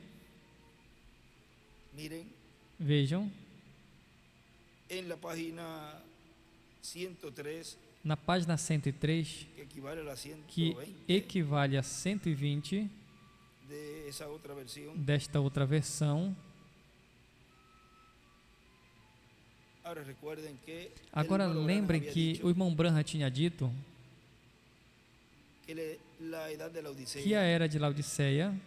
[SPEAKER 1] na página 103, que equivale a 120 desta outra versão. Agora lembrem que o irmão Branham tinha dito que a era de Laodiceia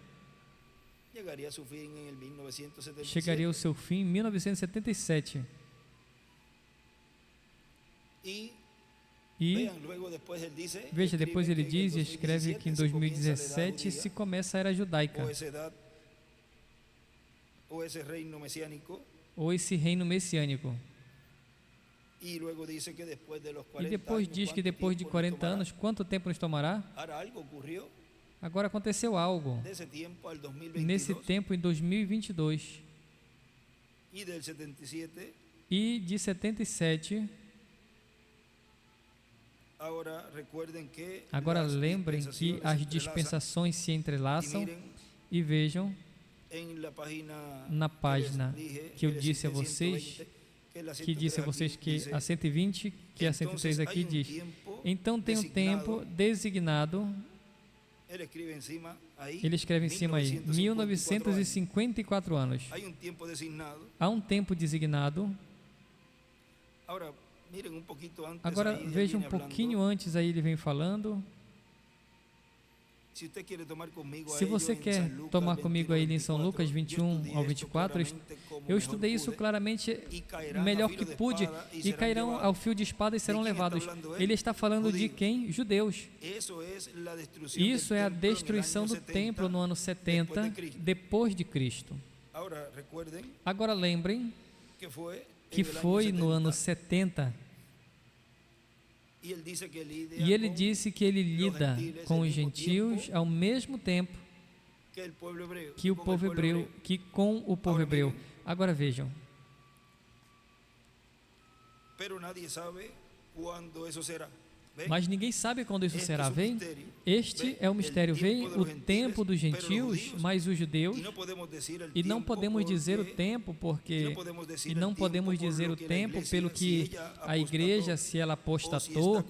[SPEAKER 1] chegaria ao seu fim em 1977. E veja, depois ele diz e escreve que em 2017 se começa a era judaica, ou esse reino messiânico. E depois diz que depois de 40 anos, quanto tempo nos tomará? Agora aconteceu algo. Nesse tempo, em 2022. E de 77. Agora lembrem que as dispensações se entrelaçam. E vejam, na página que eu disse a vocês, que a 120, que a 103 aqui diz, então tem um tempo designado. Ele escreve em cima aí, 1954 anos. Há um tempo designado. Agora veja um pouquinho antes aí, ele vem falando. Se você quer tomar comigo aí em São Lucas 21 ao 24, eu estudei isso claramente melhor que pude, e cairão ao fio de espada e serão levados. Ele está falando de quem? Judeus. Isso é a destruição do templo no ano 70 depois de Cristo. Agora lembrem que foi no ano 70. E ele disse que ele lida com os gentios ao mesmo tempo que o povo hebreu, que com o povo hebreu. Agora vejam. Mas ninguém sabe quando isso será. Vem? Este é o mistério. Vem o tempo dos gentios, mas os judeus. E não podemos dizer o tempo, porque e não podemos dizer o tempo pelo que a igreja, se ela apostatou,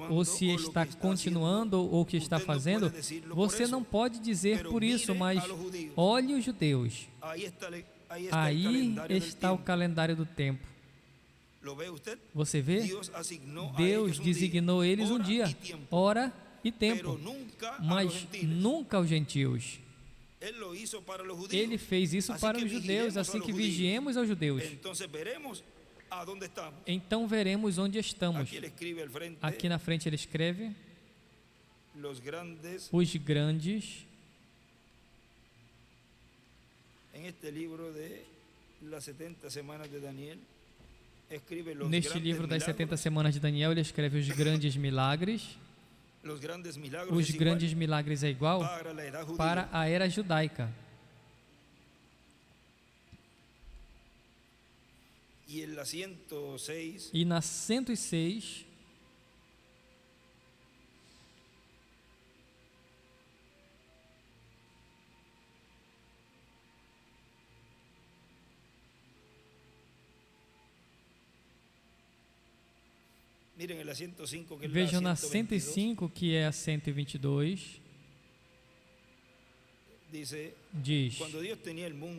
[SPEAKER 1] ou se está continuando, ou o que está fazendo. Você não pode dizer por isso, mas olhe os judeus. Aí está o calendário do tempo. Você vê? Deus designou eles um dia, hora e tempo, mas nunca os gentios. Ele fez isso para os judeus, assim que vigiemos aos judeus. Então veremos onde estamos. Aqui na frente ele escreve: os grandes. Neste livro das 70 semanas de Daniel, ele escreve os grandes milagres. Os grandes milagres é igual para a era judaica. E na 106, Vejam na 105, que é a 122. Diz: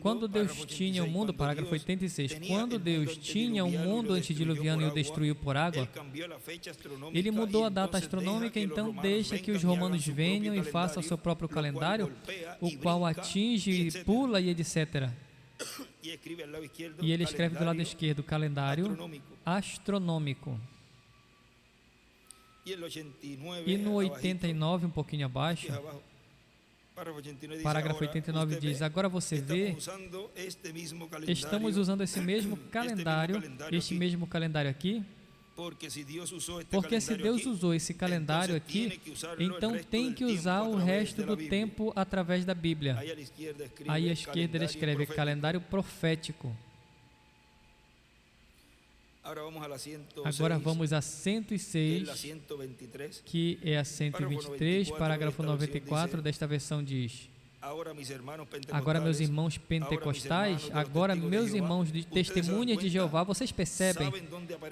[SPEAKER 1] quando Deus tinha o mundo, parágrafo 86, quando Deus tinha o mundo antediluviano e o destruiu por água, Ele mudou a data astronômica. Então deixa que os romanos venham e façam o seu próprio calendário, o qual atinge, pula e etc. E ele escreve do lado esquerdo, calendário astronômico. E no 89, um pouquinho abaixo, parágrafo 89 diz: agora você vê, estamos usando esse mesmo calendário, este mesmo calendário aqui, porque se Deus usou esse calendário aqui, então tem que usar o resto do tempo através da Bíblia. Aí à esquerda ele escreve calendário profético. Agora vamos a 106, que é a 123, parágrafo 94 desta versão diz: agora meus irmãos pentecostais, agora meus irmãos de testemunhas de Jeová, vocês percebem,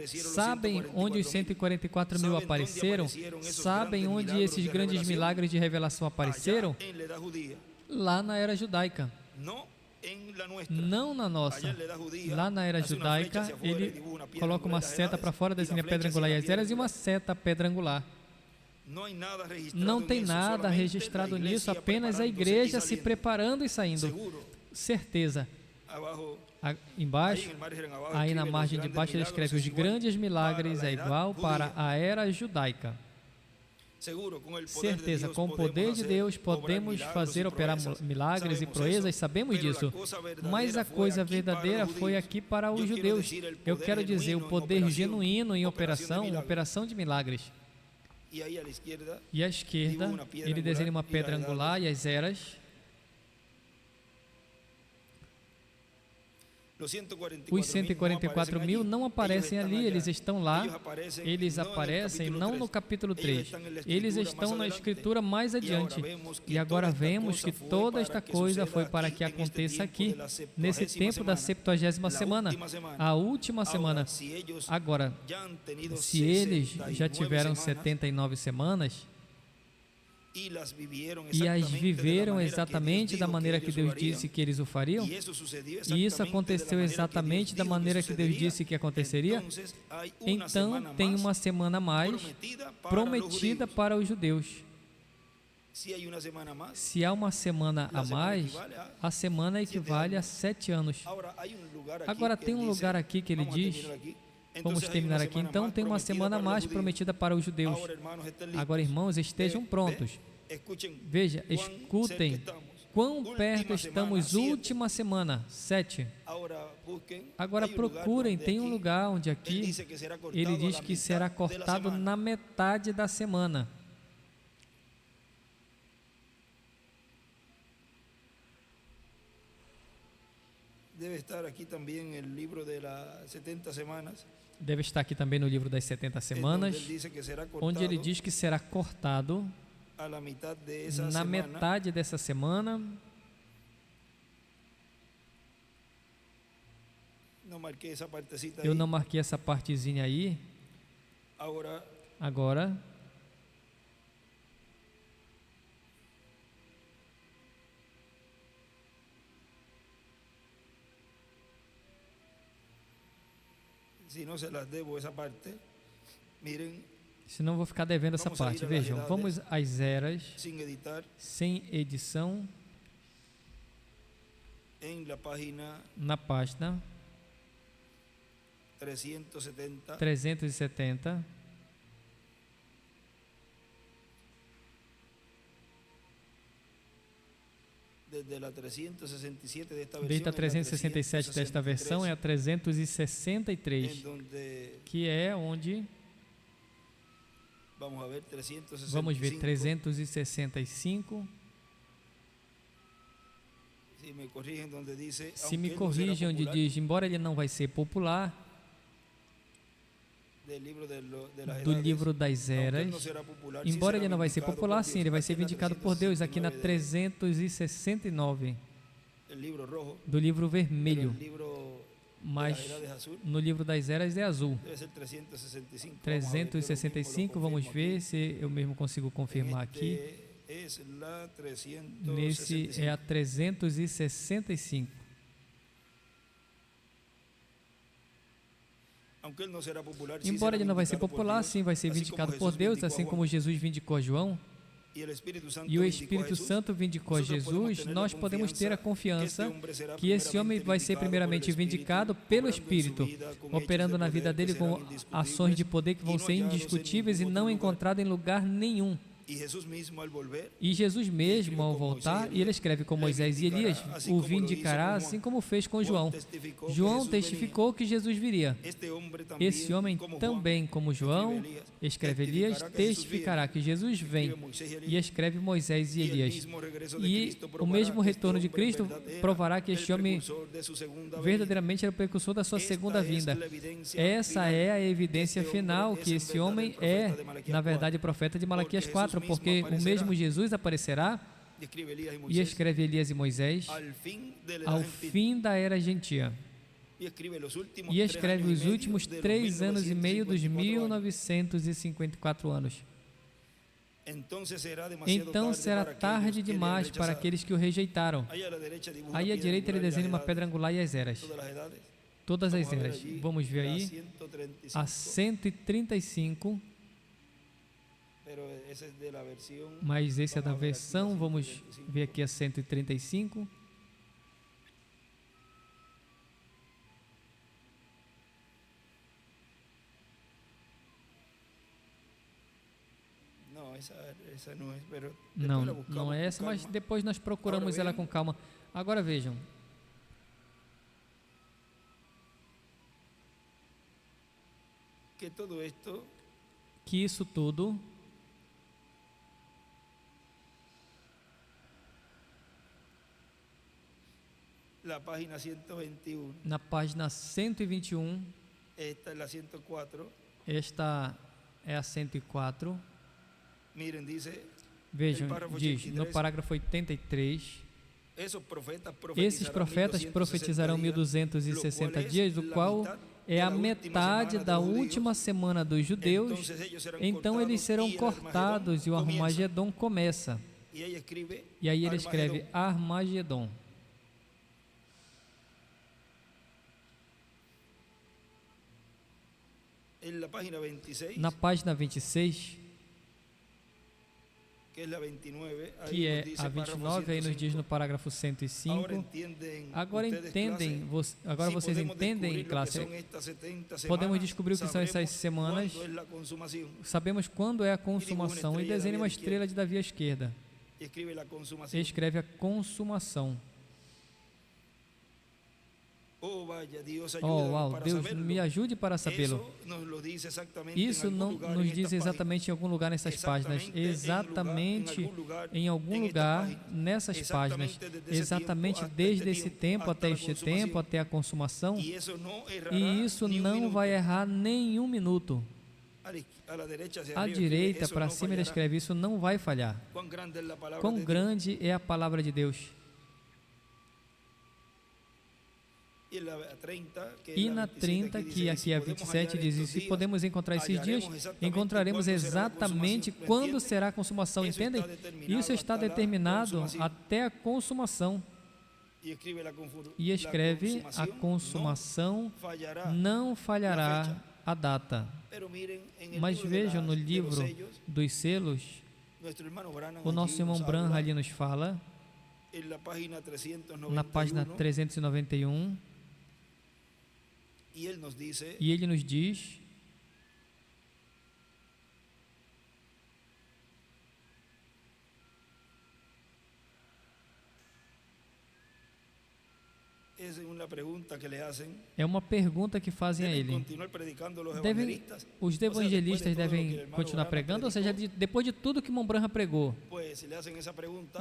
[SPEAKER 1] sabem onde os 144 mil apareceram? Sabem onde esses grandes milagres de revelação apareceram? Lá na era judaica. Não na nossa. Lá na era judaica, ele coloca uma seta para fora, desenha pedra angular e as eras, e uma seta pedra angular. Não tem nada registrado nisso, apenas a igreja se preparando e saindo. Certeza. Embaixo, aí na margem de baixo ele escreve: os grandes milagres é igual para a era judaica. Certeza, com o poder de Deus podemos fazer operar milagres e proezas, sabemos disso. Mas a coisa verdadeira foi aqui para os judeus. Eu quero dizer, o poder genuíno em operação de milagres. E à esquerda, ele desenha uma pedra angular e as eras. Os 144 mil não aparecem ali, eles estão lá, eles aparecem não no capítulo 3, eles estão na escritura mais adiante. E agora vemos que toda esta coisa foi para que aconteça aqui, nesse tempo da 70ª semana, a última semana. Agora, se eles já tiveram 79 semanas, e as viveram exatamente da maneira que Deus disse que eles o fariam, e isso aconteceu exatamente da maneira que Deus disse que aconteceria, então tem uma semana a mais prometida para os judeus. Se há uma semana a mais, a semana equivale a 7 anos. Agora tem um lugar aqui que ele diz, vamos terminar aqui, então tem uma semana a mais prometida para os judeus. Agora, irmãos, estejam prontos. Veja, escutem, quão perto estamos, última semana, 7. Agora procurem, tem um lugar onde aqui, ele diz que será cortado na metade da semana.
[SPEAKER 2] Deve estar aqui também no livro das 70 semanas.
[SPEAKER 1] Deve estar aqui também no livro das 70 semanas, onde ele diz que será cortado na metade dessa semana. Eu não marquei essa partezinha aí. Agora,
[SPEAKER 2] se não se las debo essa parte, miren.
[SPEAKER 1] Senão vou ficar devendo essa parte. Vejam, vamos às eras, sem edição, na página 370. Desde a 367 desta versão é a 363, que é onde... Vamos ver 365. Se me corrigem onde diz, embora ele não vai ser popular, do livro das eras, embora ele não vai ser popular, sim, ele vai ser vindicado por Deus aqui na 369, do livro vermelho. mas no livro das eras é azul.
[SPEAKER 2] Deve ser 365.
[SPEAKER 1] 365, vamos ver se eu mesmo consigo confirmar aqui. Nesse é a 365. Embora ele não vai ser popular, sim, vai ser vindicado por Deus, assim como Jesus vindicou a João. E o Espírito Santo vindicou a Jesus, nós podemos ter a confiança que esse homem vai ser primeiramente vindicado pelo Espírito, operando na vida dele com ações de poder que vão ser indiscutíveis e não encontradas em lugar nenhum. E Jesus mesmo, ao voltar, e ele escreve com Moisés e Elias, o vindicará, assim como fez com João. João testificou que Jesus viria. Esse homem também, como João, escreve Elias, testificará que Jesus vem, e escreve Moisés e Elias. E o mesmo retorno de Cristo provará que este homem verdadeiramente era o precursor da sua segunda vinda. Essa é a evidência final que esse homem é, na verdade, profeta de Malaquias 4, porque o mesmo Jesus aparecerá, e escreve Elias e Moisés, ao fim da era gentia. E escreve os últimos 3 anos e meio dos 1954 anos. Então será tarde demais para aqueles que o rejeitaram. Aí à direita ele desenha uma pedra angular e as eras. Todas as eras. Vamos ver aí. A 135. Mas esse é da versão, vamos ver aqui a 135. Não é essa, mas depois nós procuramos ela com calma. Agora vejam. Que isso tudo na página 121, esta é a 104. Vejam, diz no parágrafo 83, esses profetas profetizarão 1260 dias, do qual é a metade da última semana dos judeus, então eles serão cortados e o Armagedon começa. E aí ele escreve Armagedon. Na página 26, que é a 29, aí nos diz no parágrafo 105. Agora vocês entendem, classe? Podemos descobrir o que são essas semanas. Sabemos quando é a consumação. E desenha uma estrela de Davi à esquerda. Escreve a consumação. Deus me ajude para sabê-lo. Isso não nos diz exatamente em algum lugar nessas páginas, exatamente em algum lugar nessas páginas, exatamente desde esse tempo até este tempo, até a consumação, e isso não vai errar nem um minuto. À direita, para cima, ele escreve, isso não vai falhar. Quão grande é a palavra de Deus. E na 30, que aqui é a 27, diz, e se podemos encontrar esses dias, encontraremos exatamente quando será a consumação, entendem? Isso está determinado até a consumação. E escreve, a consumação não falhará a data. Mas vejam no livro dos selos, o nosso irmão Branham ali nos fala, na página 391, e ele nos diz, é uma pergunta que fazem a ele. Os evangelistas devem continuar pregando, ou seja, depois de tudo que Branham pregou.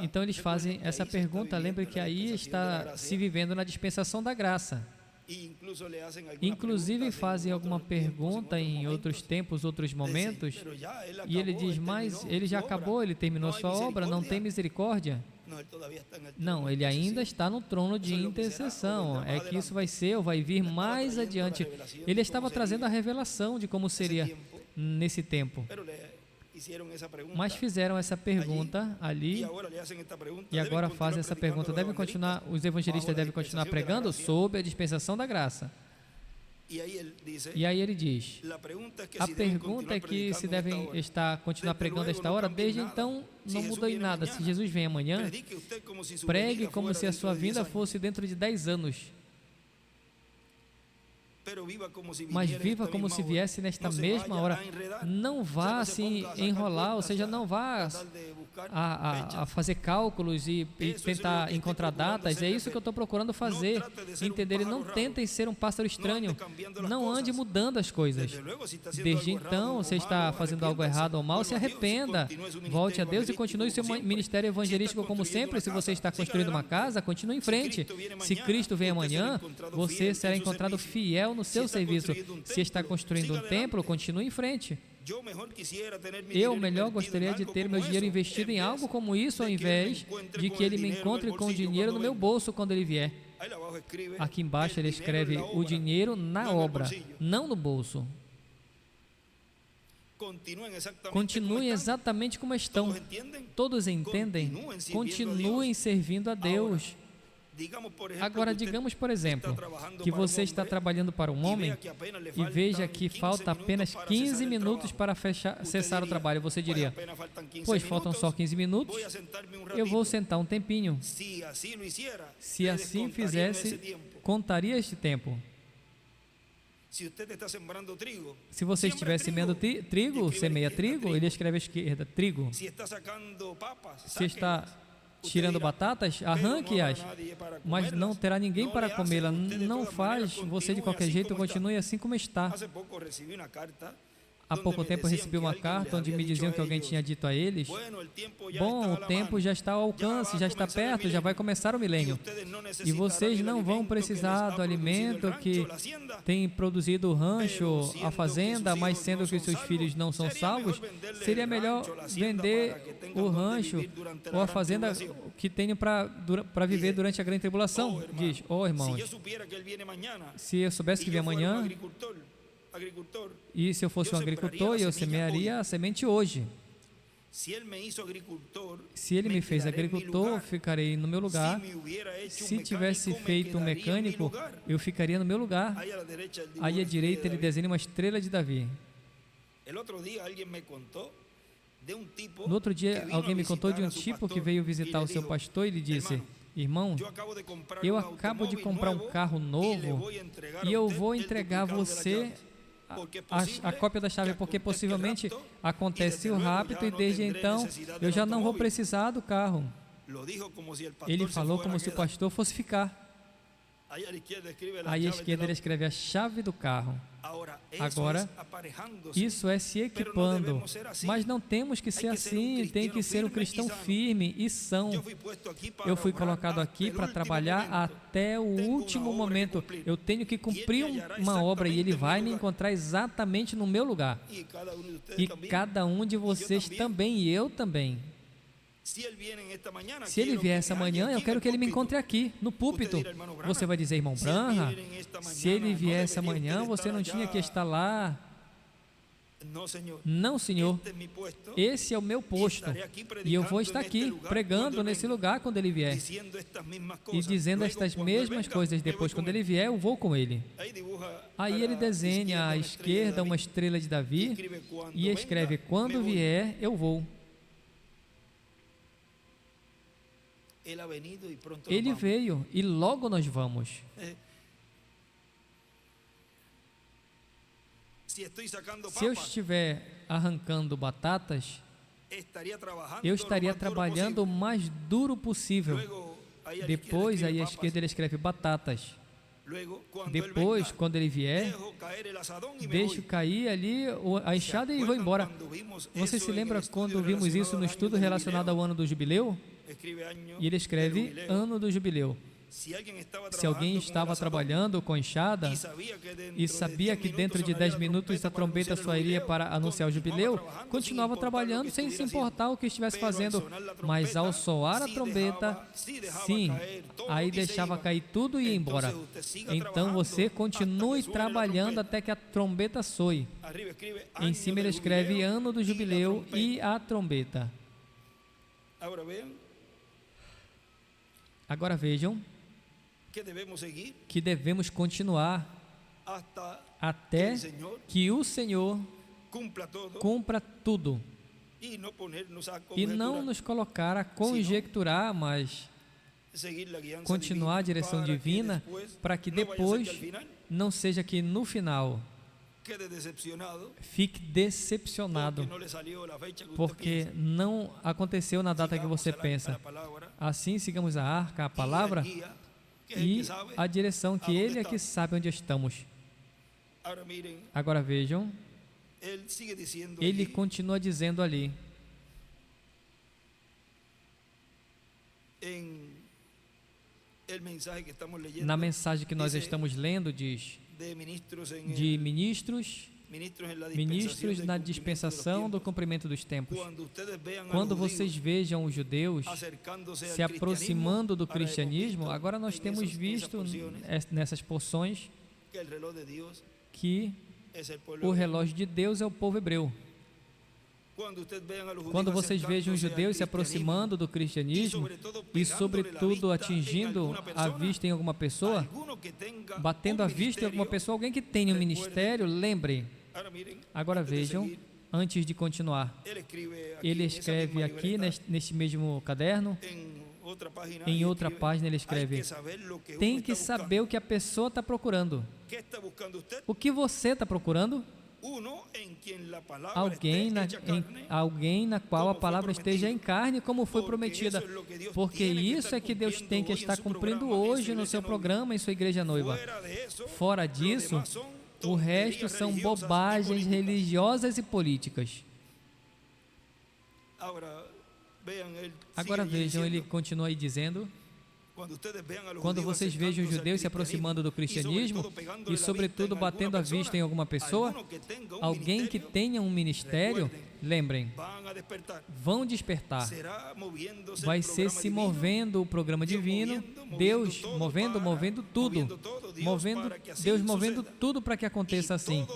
[SPEAKER 1] Então eles fazem essa pergunta, lembre que aí está se vivendo na dispensação da graça. Inclusive fazem alguma pergunta em outros tempos, outros momentos, e ele diz, mas ele já acabou, ele terminou sua obra, não tem misericórdia. Não, ele ainda está no trono de intercessão. É que isso vai ser ou vai vir mais adiante. Ele estava trazendo a revelação de como seria nesse tempo. Mas fizeram essa pergunta ali e agora fazem essa pergunta. Os evangelistas devem continuar pregando sob a dispensação da graça. E aí ele diz, a pergunta é que se devem continuar pregando a esta hora. Desde então não mudou em nada. Se Jesus vem amanhã, pregue como se a sua vinda fosse dentro de 10 anos. Mas viva como se viesse nesta mesma hora. Não vá se enrolar, ou seja, não vá a fazer cálculos e tentar encontrar datas. É isso que eu estou procurando fazer, entender? E não tentem ser um pássaro estranho. Não ande mudando as coisas. Desde então, você está fazendo algo errado ou mal, se arrependa. Volte a Deus e continue seu ministério evangelístico como sempre. Se você está construindo uma casa, continue em frente. Se Cristo vem amanhã, você será encontrado fiel no seu serviço. Se está construindo um templo, continue em frente. Eu melhor gostaria de ter meu dinheiro investido em algo como isso, ao invés de que ele me encontre com o dinheiro no meu bolso quando ele vier. Aqui embaixo ele escreve o dinheiro na obra, não no bolso. Continuem exatamente como estão. Todos entendem? Continuem servindo a Deus. Agora, digamos, por exemplo, que você está trabalhando para um homem e veja que falta apenas 15 minutos para cessar o trabalho. Você diria, pois faltam só 15 minutos, eu vou sentar um tempinho. Se assim fizesse, contaria este tempo. Se você estiver semeando trigo, semeia trigo, ele escreve à esquerda, trigo. Se está tirando batatas, arranque-as, mas não terá ninguém para comê-la. Não faz você de qualquer jeito, continue assim como está. Há pouco tempo eu recebi uma carta onde me diziam que alguém tinha dito a eles: bom, o tempo já está ao alcance, já está perto, já vai começar o milênio. E vocês não vão precisar do alimento que tem produzido o rancho, a fazenda, mas sendo que seus filhos não são salvos, seria melhor vender o rancho ou a fazenda que tenham para viver durante a grande tribulação. Diz, irmãos, se eu soubesse que vem amanhã, e se eu fosse um agricultor, eu semearia a semente hoje. Se ele me fez agricultor, eu ficarei no meu lugar. Se tivesse feito um mecânico, eu ficaria no meu lugar. Aí à direita ele desenha uma estrela de Davi. No outro dia, alguém me contou de um tipo que veio visitar o seu pastor e lhe disse: irmão, eu acabo de comprar um carro novo e eu vou entregar a você a cópia da chave, porque possivelmente aconteceu rápido e desde então eu já não vou precisar do carro. Ele falou como se o pastor fosse ficar. Aí à esquerda ele escreve a chave do carro. Agora, isso é se equipando, mas não temos que ser assim, tem que ser um cristão firme e são. Eu fui colocado aqui para trabalhar até o último momento. Eu tenho que cumprir uma obra e ele vai me encontrar exatamente no meu lugar. E cada um de vocês também, e eu também. Se ele vier essa manhã, eu quero que ele me encontre aqui, no púlpito. Você vai dizer, irmão Branham, se ele vier essa manhã, você não tinha que estar lá. Não, Senhor, esse é o meu posto e eu vou estar aqui pregando nesse lugar quando ele vier e dizendo estas mesmas coisas. Depois, quando ele vier, eu vou com ele. Aí ele desenha à esquerda uma estrela de Davi e escreve: quando vier, eu vou. Ele veio e logo nós vamos. Se eu estiver arrancando batatas, eu estaria trabalhando o mais duro possível. Depois, aí à esquerda ele escreve batatas. Depois, quando ele vier, deixo cair ali a enxada e vou embora. Você se lembra quando vimos isso no estudo relacionado ao ano do jubileu? E ele escreve ano do jubileu. Se alguém estava trabalhando com enxada e sabia que dentro de 10 minutos a trombeta soaria para anunciar o jubileu, continuava trabalhando sem se importar o que estivesse fazendo. Mas ao soar a trombeta, sim, aí deixava cair tudo e ia embora. Então você continue trabalhando até que a trombeta soe. Em cima ele escreve ano do jubileu e a trombeta. Agora vejam que devemos continuar até que o Senhor cumpra tudo e não nos colocar a conjecturar, mas continuar a direção divina, para que depois não seja que no final fique decepcionado porque não aconteceu na data que você pensa. Assim, sigamos a arca, a palavra e a direção, que Ele é que sabe onde estamos. Agora vejam, Ele continua dizendo ali, na mensagem que nós estamos lendo, diz de ministros na dispensação do cumprimento dos tempos. Quando vocês vejam os judeus se aproximando do cristianismo, agora nós temos visto nessas porções que o relógio de Deus é o povo hebreu. Quando vocês vejam os judeus se aproximando do cristianismo e, sobretudo, atingindo a vista em alguma pessoa, batendo a vista em alguma pessoa, alguém que tenha um ministério, lembrem. Agora vejam, antes de continuar, ele escreve aqui neste mesmo caderno, em outra página ele escreve: tem que saber o que a pessoa está procurando. O que você está procurando? Alguém na qual a palavra esteja em carne, como foi prometida, porque isso é que Deus tem que estar cumprindo hoje no seu programa, em sua igreja noiva. Fora disso, o resto são bobagens religiosas e políticas. Agora vejam, ele continua aí dizendo: quando vocês vejam os judeus se aproximando do cristianismo e, sobretudo, batendo a vista em alguma pessoa, alguém que tenha um ministério, lembrem, vão despertar. Vai ser se movendo o programa divino, Deus movendo tudo, Deus movendo tudo para que aconteça assim.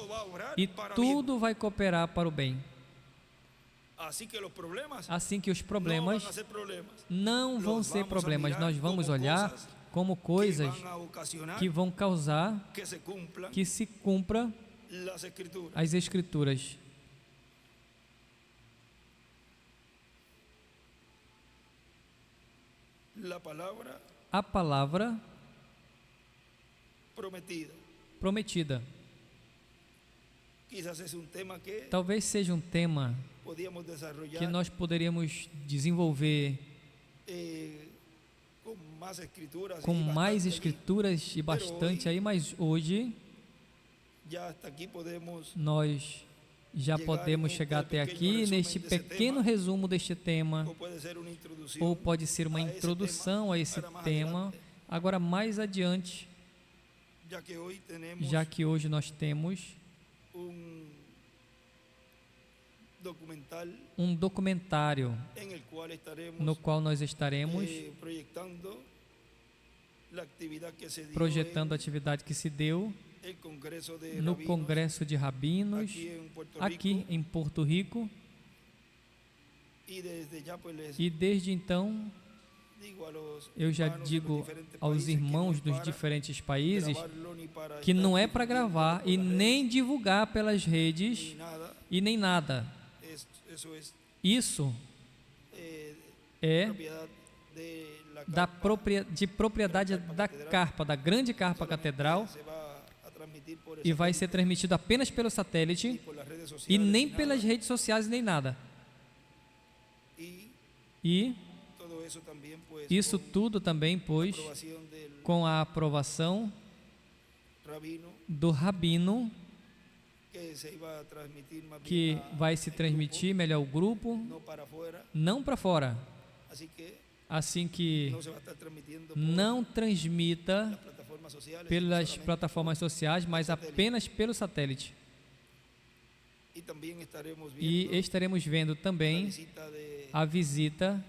[SPEAKER 1] E tudo vai cooperar para o bem. Assim que os problemas não vão ser problemas, nós vamos olhar como coisas que vão causar que se cumpra as Escrituras. A palavra prometida. Talvez seja um tema que nós poderíamos desenvolver com mais escrituras e bastante aí, mas hoje nós já podemos chegar até aqui neste pequeno resumo deste tema, ou pode ser uma introdução a esse tema. Agora, mais adiante, já que hoje nós temos um documentário no qual nós estaremos projetando a atividade que se deu no Congresso de Rabinos, aqui em Porto Rico. E desde então, eu já digo aos irmãos dos diferentes países que não é para gravar e nem divulgar pelas redes e nem nada. Isso é de propriedade da carpa, da grande carpa catedral, e vai ser transmitido apenas pelo satélite e nem pelas redes sociais nem nada. E isso tudo também, pois, com a aprovação do rabino, que vai se transmitir melhor o grupo, não para fora. assim que
[SPEAKER 2] no se va a estar transmitiendo por
[SPEAKER 1] não transmita
[SPEAKER 2] las plataformas sociales,
[SPEAKER 1] pelas
[SPEAKER 2] solamente
[SPEAKER 1] plataformas sociais, mas apenas pelo satélite.
[SPEAKER 2] y también estaremos
[SPEAKER 1] E
[SPEAKER 2] viendo
[SPEAKER 1] estaremos vendo
[SPEAKER 2] la
[SPEAKER 1] também
[SPEAKER 2] visita de
[SPEAKER 1] a visita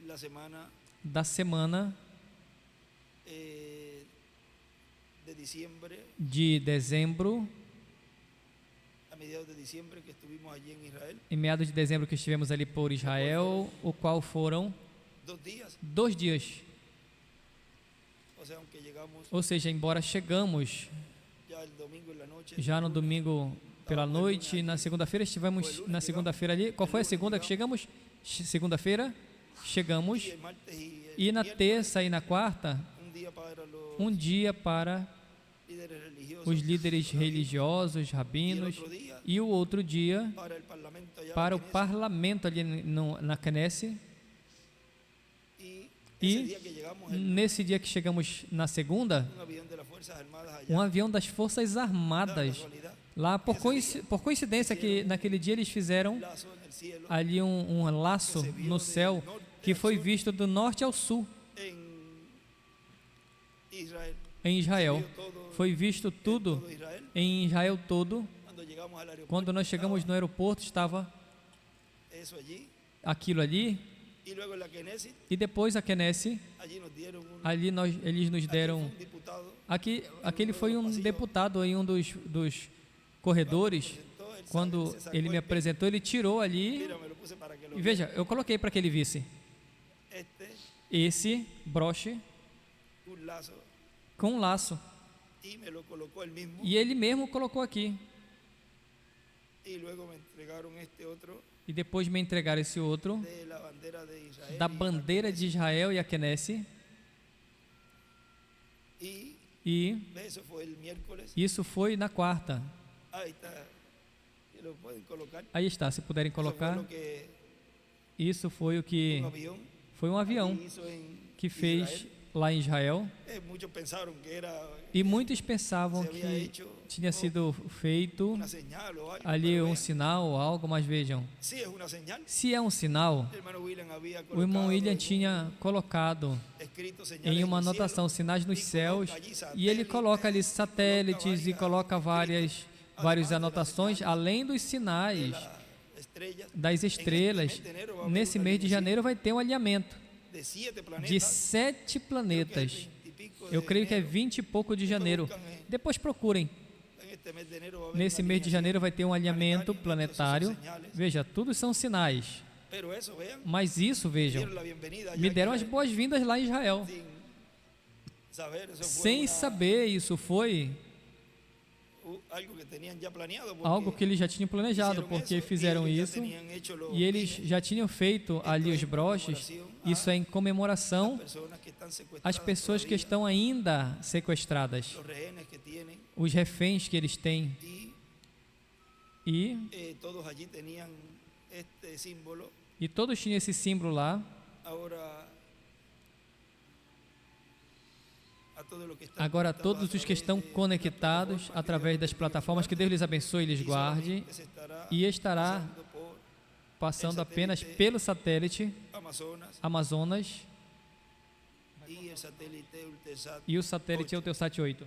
[SPEAKER 2] la semana
[SPEAKER 1] da semana
[SPEAKER 2] de diciembre,
[SPEAKER 1] de dezembro,
[SPEAKER 2] a mediados de diciembre, que estuvimos allí en Israel,
[SPEAKER 1] em meados de dezembro que estivemos ali por Israel, o qual foram
[SPEAKER 2] 2 días.
[SPEAKER 1] 2 dias.
[SPEAKER 2] O sea, aunque llegamos
[SPEAKER 1] Ou seja, embora chegamos
[SPEAKER 2] ya el domingo en la noche,
[SPEAKER 1] já no
[SPEAKER 2] el lunes,
[SPEAKER 1] domingo pela noite, na segunda-feira estivemos na segunda-feira ali. Qual foi a segunda que chegamos? Segunda-feira chegamos,
[SPEAKER 2] y el martes
[SPEAKER 1] e na
[SPEAKER 2] miércoles,
[SPEAKER 1] terça e na quarta,
[SPEAKER 2] un día para los
[SPEAKER 1] um dia para
[SPEAKER 2] líderes religiosos,
[SPEAKER 1] os líderes religiosos,
[SPEAKER 2] y el
[SPEAKER 1] rabinos,
[SPEAKER 2] otro día
[SPEAKER 1] e o outro dia
[SPEAKER 2] para el parlamento allá
[SPEAKER 1] para o
[SPEAKER 2] en Knesset.
[SPEAKER 1] parlamento ali na Knesset.
[SPEAKER 2] Y
[SPEAKER 1] E
[SPEAKER 2] ese día que llegamos,
[SPEAKER 1] nesse dia que chegamos na segunda,
[SPEAKER 2] un avión de las Fuerzas Armadas allá,
[SPEAKER 1] um avião das Forças
[SPEAKER 2] da
[SPEAKER 1] Armadas,
[SPEAKER 2] casualidad,
[SPEAKER 1] lá por coincidência que naquele dia eles fizeram
[SPEAKER 2] lazo en el cielo,
[SPEAKER 1] ali um laço no céu que foi visto do norte ao sul
[SPEAKER 2] en Israel.
[SPEAKER 1] em Israel.
[SPEAKER 2] Vio todo,
[SPEAKER 1] Foi visto tudo
[SPEAKER 2] todo Israel.
[SPEAKER 1] em Israel todo.
[SPEAKER 2] Cuando llegamos al aeropuerto,
[SPEAKER 1] Quando nós chegamos no aeroporto estava
[SPEAKER 2] eso allí.
[SPEAKER 1] aquilo ali,
[SPEAKER 2] Y luego en la Knesset,
[SPEAKER 1] e depois a Knesset,
[SPEAKER 2] allí nos dieron
[SPEAKER 1] ali eles nos deram.
[SPEAKER 2] un diputado.
[SPEAKER 1] Aquele foi um deputado em um dos corredores.
[SPEAKER 2] Entonces, él
[SPEAKER 1] Quando
[SPEAKER 2] se sacó
[SPEAKER 1] ele me
[SPEAKER 2] el
[SPEAKER 1] apresentou, ele tirou ali.
[SPEAKER 2] mira, me lo puse para que lo
[SPEAKER 1] E veja, eu coloquei para que ele visse
[SPEAKER 2] este,
[SPEAKER 1] esse broche
[SPEAKER 2] un lazo,
[SPEAKER 1] com um laço.
[SPEAKER 2] y me lo colocó él mismo.
[SPEAKER 1] E ele mesmo colocou aqui.
[SPEAKER 2] Y luego me entregaron este otro
[SPEAKER 1] E depois me entregaram esse outro
[SPEAKER 2] de la bandera de Israel.
[SPEAKER 1] da
[SPEAKER 2] y la
[SPEAKER 1] bandeira de Israel e a Knesset.
[SPEAKER 2] Y
[SPEAKER 1] E
[SPEAKER 2] eso fue el miércoles.
[SPEAKER 1] isso foi na quarta.
[SPEAKER 2] Ahí está. Y lo pueden colocar.
[SPEAKER 1] Aí está, se puderem
[SPEAKER 2] Eso fue
[SPEAKER 1] colocar.
[SPEAKER 2] lo que
[SPEAKER 1] Isso foi o que
[SPEAKER 2] un avión
[SPEAKER 1] foi um avião
[SPEAKER 2] hizo en
[SPEAKER 1] que fez
[SPEAKER 2] Israel.
[SPEAKER 1] lá em Israel.
[SPEAKER 2] Muchos pensaron que era
[SPEAKER 1] E muitos pensavam
[SPEAKER 2] se había
[SPEAKER 1] que
[SPEAKER 2] hecho
[SPEAKER 1] tinha sido feito
[SPEAKER 2] una señal o algo.
[SPEAKER 1] ali
[SPEAKER 2] pero
[SPEAKER 1] um
[SPEAKER 2] vean,
[SPEAKER 1] sinal ou algo, mas vejam,
[SPEAKER 2] sí es una señal.
[SPEAKER 1] se é um sinal,
[SPEAKER 2] El hermano William había
[SPEAKER 1] o irmão
[SPEAKER 2] colocado
[SPEAKER 1] William tinha colocado
[SPEAKER 2] escrito señales
[SPEAKER 1] em uma
[SPEAKER 2] en el
[SPEAKER 1] anotação
[SPEAKER 2] cielo,
[SPEAKER 1] sinais nos
[SPEAKER 2] e
[SPEAKER 1] céus,
[SPEAKER 2] coloca allí
[SPEAKER 1] e ele coloca ali
[SPEAKER 2] satélites,
[SPEAKER 1] satélites e coloca várias anotações, além dos
[SPEAKER 2] de
[SPEAKER 1] sinais
[SPEAKER 2] las estrellas.
[SPEAKER 1] das estrelas. Nesse mês de janeiro vai ter um alinhamento
[SPEAKER 2] De 7 planetas.
[SPEAKER 1] de 7 planetas. Eu creio que é 20 e pouco de janeiro. Depois procurem. Nesse mês de janeiro vai ter um alinhamento planetário. Veja, tudo são sinais. Mas isso, vejam, me deram as boas-vindas lá em Israel. Sem saber, isso foi algo que eles já tinham planejado, porque fizeram isso e eles já tinham feito ali os broches. Isso é em comemoração às pessoas que estão ainda sequestradas, os reféns que eles têm. E todos tinham esse símbolo lá. Agora, todos os que estão conectados através das plataformas, que Deus lhes abençoe e lhes guarde, e estará passando apenas pelo satélite Amazonas e o satélite Eutelsat 8.